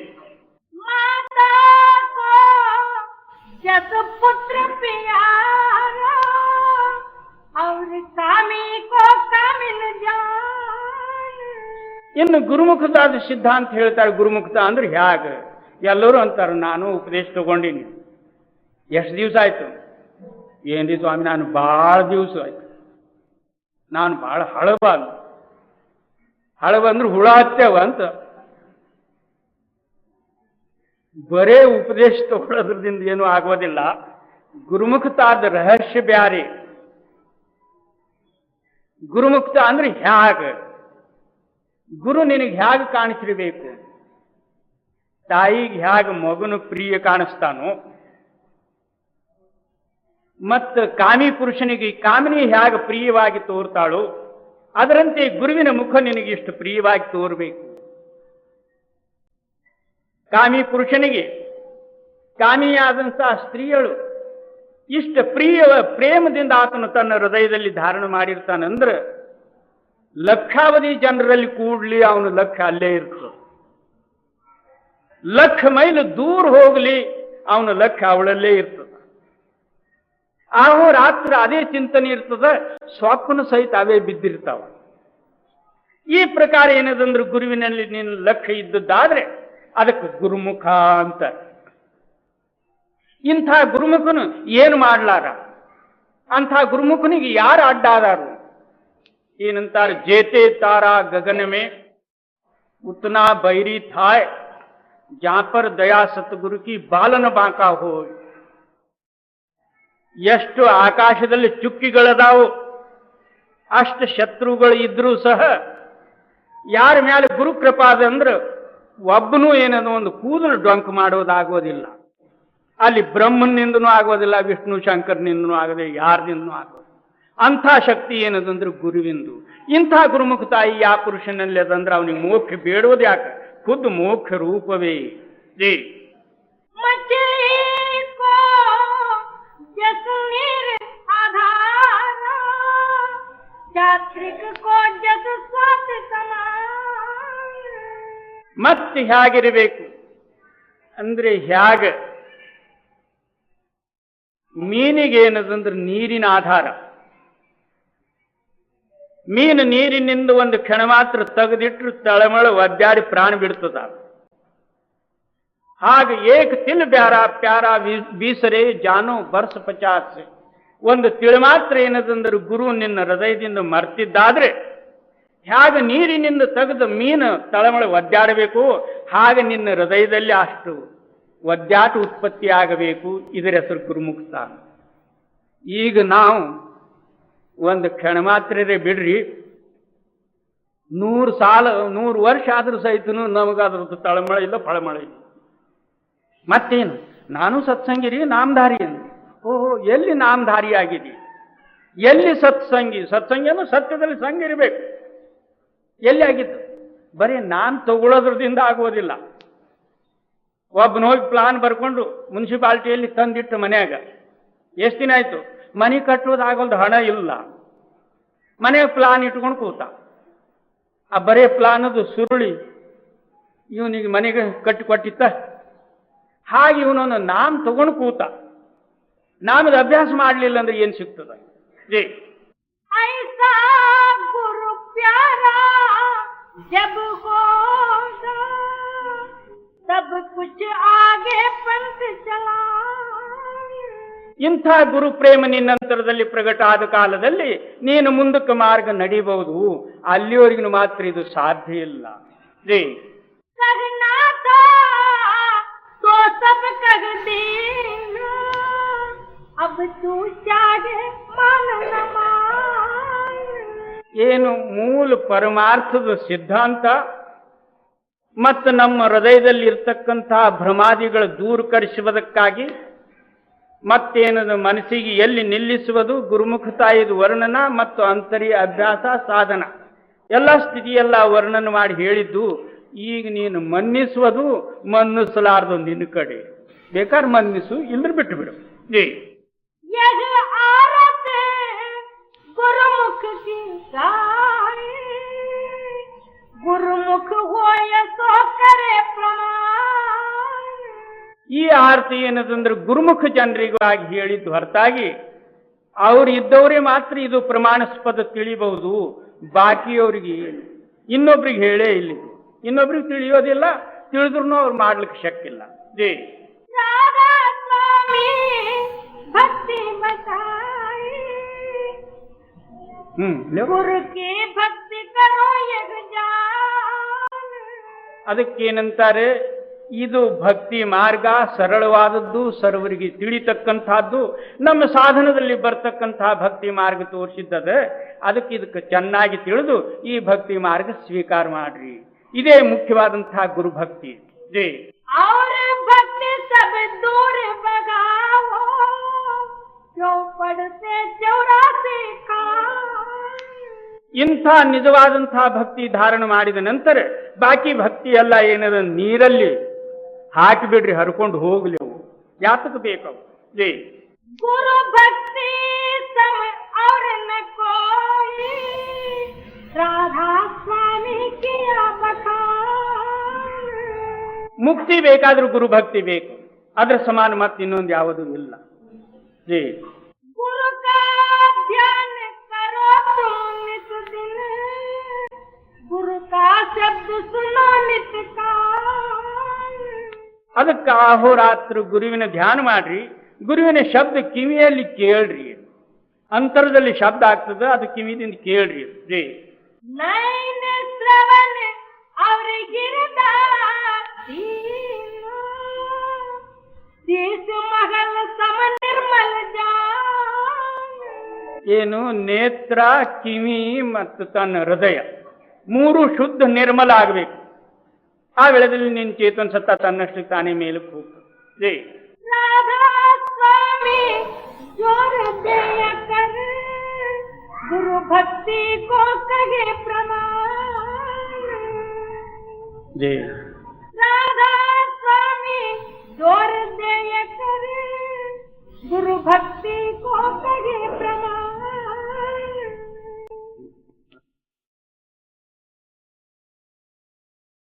माता को जब पुत्र प्यारा और स्वामी को कामिल जान। ಇನ್ನು ಗುರುಮುಖತಾದ ಸಿದ್ಧಾಂತ ಹೇಳ್ತಾರೆ. ಗುರುಮುಖತ ಅಂದ್ರೆ ಹೇಗೆ? ಎಲ್ಲರೂ ಅಂತಾರೆ, ನಾನು ಉಪದೇಶ ತಗೊಂಡಿನಿ. ಎಷ್ಟು ದಿವಸ ಆಯ್ತು? ಏನ್ರಿ ಸ್ವಾಮಿ, ನಾನು ಭಾಳ ದಿವಸ ಆಯ್ತು. ನಾನು ಭಾಳ ಹಳಬ ಅಂದ್ರೆ ಹುಳ ಹತ್ತೇವ ಅಂತ. ಬರೇ ಉಪದೇಶ ತಗೊಳ್ಳೋದ್ರದಿಂದ ಏನೂ ಆಗೋದಿಲ್ಲ. ಗುರುಮುಖತಾದ ರಹಸ್ಯ ಬ್ಯಾರೆ, ಗುರುಮುಕ್ತ ಅಂದ್ರೆ ಹ್ಯಾಗ, ಗುರು ನಿನಗೆ ಹ್ಯಾಗ ಕಾಣಿಸಿರ್ಬೇಕು. ತಾಯಿಗೆ ಹ್ಯಾಗ ಮಗನು ಪ್ರಿಯ ಕಾಣಿಸ್ತಾನೋ, ಮತ್ತು ಕಾಮಿ ಪುರುಷನಿಗೆ ಕಾಮಿನಿ ಹ್ಯಾಗ ಪ್ರಿಯವಾಗಿ ತೋರ್ತಾಳು, ಅದರಂತೆ ಗುರುವಿನ ಮುಖ ನಿನಗೆ ಇಷ್ಟು ಪ್ರಿಯವಾಗಿ ತೋರ್ಬೇಕು. ಕಾಮಿ ಪುರುಷನಿಗೆ ಕಾಮಿಯಾದಂತಹ ಸ್ತ್ರೀಯಳು ಇಷ್ಟ ಪ್ರೇಮದಿಂದ ಆತನು ತನ್ನ ಹೃದಯದಲ್ಲಿ ಧಾರಣ ಮಾಡಿರ್ತಾನಂದ್ರೆ ಲಕ್ಷಾವಧಿ ಜನರಲ್ಲಿ ಕೂಡ್ಲಿ ಅವನು ಲಕ್ಷ್ಯ ಅಲ್ಲೇ ಇರ್ತದೆ. ಲಕ್ಷ ಮೈಲು ದೂರ ಹೋಗಲಿ ಅವನ ಲಕ್ಷ್ಯ ಅವಳಲ್ಲೇ ಇರ್ತದೆ. ಆಹೋ ರಾತ್ರಿ ಅದೇ ಚಿಂತನೆ ಇರ್ತದ, ಸ್ವಪ್ನ ಸಹಿತ ಅವೇ ಬಿದ್ದಿರ್ತಾವ. ಈ ಪ್ರಕಾರ ಏನದಂದ್ರೆ ಗುರುವಿನಲ್ಲಿ ನೀನು ಲಕ್ಷ್ಯ ಇದ್ದದ್ದಾದ್ರೆ ಅದಕ್ಕೆ ಗುರುಮುಖ ಅಂತ. ಇಂಥ ಗುರುಮುಖನು ಏನು ಮಾಡ್ಲಾರ, ಅಂಥ ಗುರುಮುಖನಿಗೆ ಯಾರು ಅಡ್ಡಾದಾರು? ಏನಂತಾರೆ, ಜೇತೆ ತಾರಾ ಗಗನ ಮೇ ಉತ್ನಾ ಬೈರಿ ಥಾಯ್ ಜಾಪರ್ ದಯಾ ಸತ್ಗುರು ಕಿ ಬಾಲನ ಬಾಂಕಾ ಹೋ. ಎಷ್ಟು ಆಕಾಶದಲ್ಲಿ ಚುಕ್ಕಿಗಳದಾವು, ಅಷ್ಟು ಶತ್ರುಗಳು ಇದ್ರೂ ಸಹ ಯಾರ ಮೇಲೆ ಗುರು ಕೃಪಾದ ಅಂದ್ರೆ ಒಬ್ಬನೂ ಏನದು ಒಂದು ಕೂದಲು ಡೊಂಕ್ ಮಾಡೋದಾಗೋದಿಲ್ಲ. ಅಲ್ಲಿ ಬ್ರಹ್ಮನಿಂದನೂ ಆಗೋದಿಲ್ಲ, ವಿಷ್ಣು ಶಂಕರನಿಂದನೂ ಆಗೋದಿಲ್ಲ, ಯಾರದಿಂದನೂ ಆಗೋದಿಲ್ಲ. ಅಂಥ ಶಕ್ತಿ ಏನದಂದ್ರೆ ಗುರುವಿಂದು. ಇಂಥ ಗುರುಮುಖ ತಾಯಿ ಯಾವ ಪುರುಷನಲ್ಲಿ ಅದಂದ್ರೆ ಅವನಿಗೆ ಮೋಕ್ಷ ಬೇಡೋದು ಯಾಕೆ? ಖುದ್ದು ಮೋಕ್ಷ ರೂಪವೇ. ಜೀ ಮತ್ತೆ ಹೇಗಿರಬೇಕು ಅಂದ್ರೆ ಹೇಗ ಮೀನಿಗೆ ಏನದಂದ್ರೆ ನೀರಿನ ಆಧಾರ. ಮೀನು ನೀರಿನಿಂದ ಒಂದು ಕ್ಷಣ ಮಾತ್ರ ತೆಗೆದಿಟ್ರು ತಳಮಳ ಒದ್ದಾಡಿ ಪ್ರಾಣ ಬಿಡ್ತದ. ಹಾಗೆ ಏಕ ತಿಲ್ ಬ್ಯಾರ ಪ್ಯಾರ ಬೀಸರೆ ಜಾನೋ ಬರ್ಸ ಪಚಾಸ್. ಒಂದು ತಿಳು ಮಾತ್ರ ಏನದಂದ್ರೆ ಗುರು ನಿನ್ನ ಹೃದಯದಿಂದ ಮರ್ತಿದ್ದಾದ್ರೆ ಹೇಗೆ ನೀರಿನಿಂದ ತೆಗೆದು ಮೀನು ತಳಮಳ ಒದ್ದಾಡಬೇಕು, ಹಾಗೆ ನಿನ್ನ ಹೃದಯದಲ್ಲಿ ಅಷ್ಟು ಒದ್ದಾಟ ಉತ್ಪತ್ತಿ ಆಗಬೇಕು. ಇದರ ಹೆಸರು ಗುರುಮುಕ್ತ. ಈಗ ನಾವು ಒಂದು ಕ್ಷಣ ಮಾತ್ರರೇ ಬಿಡ್ರಿ, 100 ವರ್ಷ ಆದ್ರೂ ಸಹಿತನು ನಮಗಾದ್ರದ್ದು ತಳಮಳ ಇಲ್ಲ, ಫಳಮಳ ಇಲ್ಲ. ಮತ್ತೇನು, ನಾನು ಸತ್ಸಂಗಿರಿ ನಾಮಧಾರಿ ಅಂದ. ಓಹೋ, ಎಲ್ಲಿ ನಾಮಧಾರಿ ಆಗಿದೆ? ಎಲ್ಲಿ ಸತ್ಸಂಗಿ? ಸತ್ಸಂಗಿ ಅಂದ್ರೆ ಸತ್ಯದಲ್ಲಿ ಸಂಘ ಇರಬೇಕು. ಎಲ್ಲಿ ಆಗಿದ್ದು? ಬರೀ ನಾನು ತಗೊಳ್ಳೋದ್ರದಿಂದ ಆಗೋದಿಲ್ಲ. ಒಬ್ಬನ ಹೋಗಿ ಪ್ಲಾನ್ ಬರ್ಕೊಂಡು ಮುನ್ಸಿಪಾಲ್ಟಿಯಲ್ಲಿ ತಂದಿಟ್ಟು ಮನ್ಯಾಗ ಎಷ್ಟು ದಿನ ಆಯ್ತು, ಮನೆ ಕಟ್ಟೋದಾಗಲ್ದು, ಹಣ ಇಲ್ಲ, ಮನೆಗೆ ಪ್ಲಾನ್ ಇಟ್ಕೊಂಡು ಕೂತ. ಆ ಬರೇ ಪ್ಲಾನದು ಸುರುಳಿ ಇವನಿಗೆ ಮನೆಗೆ ಕಟ್ಟಿಕೊಟ್ಟಿತ್ತ. ಹಾಗೆ ಇವನನ್ನು ನಾಮ್ ತಗೊಂಡು ಕೂತ. ನಾಮದ ಅಭ್ಯಾಸ ಮಾಡಲಿಲ್ಲ ಅಂದ್ರೆ ಏನ್ ಸಿಗ್ತದ? ಜೈ ऐसा गुरु प्यारा जब होगा सब कुछ आगे पंथ चला. ಇಂಥ ಗುರು ಪ್ರೇಮ ನಿನ್ನಂತರದಲ್ಲಿ ಪ್ರಕಟ ಆದ ಕಾಲದಲ್ಲಿ ನೀನು ಮುಂದಕ್ಕೆ ಮಾರ್ಗ ನಡೀಬಹುದು. ಅಲ್ಲಿವರೆಗೂ ಮಾತ್ರ ಇದು ಸಾಧ್ಯ ಇಲ್ಲ. ಜೈ कहना था तो सब कह देना, अब तू चाहे मान न मान. ಏನು ಮೂಲ ಪರಮಾರ್ಥದ ಸಿದ್ಧಾಂತ ಮತ್ತು ನಮ್ಮ ಹೃದಯದಲ್ಲಿ ಇರ್ತಕ್ಕಂತಹ ಭ್ರಮಾದಿಗಳ ದೂರೀಕರಿಸುವುದಕ್ಕಾಗಿ ಮತ್ತೇನದ ಮನಸ್ಸಿಗೆ ಎಲ್ಲಿ ನಿಲ್ಲಿಸುವುದು ಗುರುಮುಖತಾಯಿದ ವರ್ಣನ ಮತ್ತು ಅಂತರ್ಯ ಅಭ್ಯಾಸ ಸಾಧನ ಎಲ್ಲ ಸ್ಥಿತಿಯೆಲ್ಲ ವರ್ಣನ ಮಾಡಿ ಹೇಳಿದ್ದು. ಈಗ ನೀನು ಮನ್ನಿಸುವುದು ಮನ್ನಿಸಲಾರದು ನಿನ್ನ ಕಡೆ. ಬೇಕಾದ್ರೆ ಮನ್ನಿಸು, ಇಲ್ಲದ್ರೆ ಬಿಟ್ಟು ಬಿಡು. ಜೈ यह आरत गुरुमुख की गाय, गुरुमुख होय सो करे प्रमाण. ಈ ಆರತಿ ಏನದಂದ್ರೆ ಗುರುಮುಖ ಜನರಿಗಾಗಿ ಹೇಳಿದ್ದು ಹೊರತಾಗಿ ಅವ್ರು ಇದ್ದವರೇ ಮಾತ್ರ ಇದು ಪ್ರಮಾಣಸ್ಪದ ತಿಳಿಬಹುದು. ಬಾಕಿಯವರಿಗೆ ಇನ್ನೊಬ್ರಿಗೆ ಹೇಳೇ ಇಲ್ಲಿ, ಇನ್ನೊಬ್ರಿಗೆ ತಿಳಿಯೋದಿಲ್ಲ, ತಿಳಿದ್ರು ಅವ್ರು ಮಾಡ್ಲಿಕ್ಕೆ ಶಕ್ಯ ಇಲ್ಲ. ಜೈ राधा स्वामी भक्ति बताई, गुरु की भक्ति करो यह जान. ಅದಕ್ಕೇನಂತಾರೆ, ಇದು ಭಕ್ತಿ ಮಾರ್ಗ ಸರಳವಾದದ್ದು, ಸರ್ವರಿಗೆ ತಿಳಿತಕ್ಕಂಥದ್ದು, ನಮ್ಮ ಸಾಧನದಲ್ಲಿ ಬರ್ತಕ್ಕಂತಹ ಭಕ್ತಿ ಮಾರ್ಗ ತೋರಿಸಿದ್ದದೆ. ಇದಕ್ಕೆ ಚೆನ್ನಾಗಿ ತಿಳಿದು ಈ ಭಕ್ತಿ ಮಾರ್ಗ ಸ್ವೀಕಾರ ಮಾಡ್ರಿ. ಇದೇ ಮುಖ್ಯವಾದಂತಹ ಗುರುಭಕ್ತಿ. ಜೈ. और भक्ति सब दूर भगाओ, जो पढ़ते 84 का. ಇಂಥ ನಿಜವಾದಂತಹ ಭಕ್ತಿ ಧಾರಣ ಮಾಡಿದ ನಂತರ ಬಾಕಿ ಭಕ್ತಿ ಎಲ್ಲ ಏನದ ನೀರಲ್ಲಿ ಹಾಕಿಬಿಡ್ರಿ, ಹರ್ಕೊಂಡು ಹೋಗ್ಲಿ. ಅವು ಯಾತಕ್ಕೆ ಬೇಕವು? ಜೈ. गुरु भक्ति सम और न कोई, राधा स्वामी किया बखान. ಮುಕ್ತಿ ಬೇಕಾದ್ರೂ ಗುರುಭಕ್ತಿ ಬೇಕು, ಅದರ ಸಮಾನ ಮತ್ತೆ ಇನ್ನೊಂದು ಯಾವುದೂ ಇಲ್ಲ. ಜೈ. गुरु का ध्यान करो तुम नित दिन, गुरु का शब्द सुनो नित कान. ಅದಕ್ಕೆ ಅಹೋರಾತ್ರ ಗುರುವಿನ ಧ್ಯಾನ ಮಾಡ್ರಿ, ಗುರುವಿನ ಶಬ್ದ ಕಿವಿಯಲ್ಲಿ ಕೇಳ್ರಿ. ಅಂತರದಲ್ಲಿ ಶಬ್ದ ಆಗ್ತದೆ, ಅದು ಕಿವಿದಿಂದ ಕೇಳ್ರಿ. ಜೈ. नैन श्रवण और गिरदार तीनों, शीश महल सम निर्मल जान. ಏನು? ನೇತ್ರ, ಕಿವಿ ಮತ್ತು ತನ್ನ ಹೃದಯ ಮೂರು ಶುದ್ಧ ನಿರ್ಮಲ ಆಗಬೇಕು. ಆ ವೇಳೆಯಲ್ಲಿ ನಿನ್ನ ಚೇತನ ಸತ್ತ ತನ್ನಷ್ಟು ತಾನೇ ಮೇಲಕ್ಕೆ ಹೋಗ್ತದೆ. ಜೈ. राधा स्वामी जोर देय कर, गुरु भक्ति को कहे प्रमाण. जय.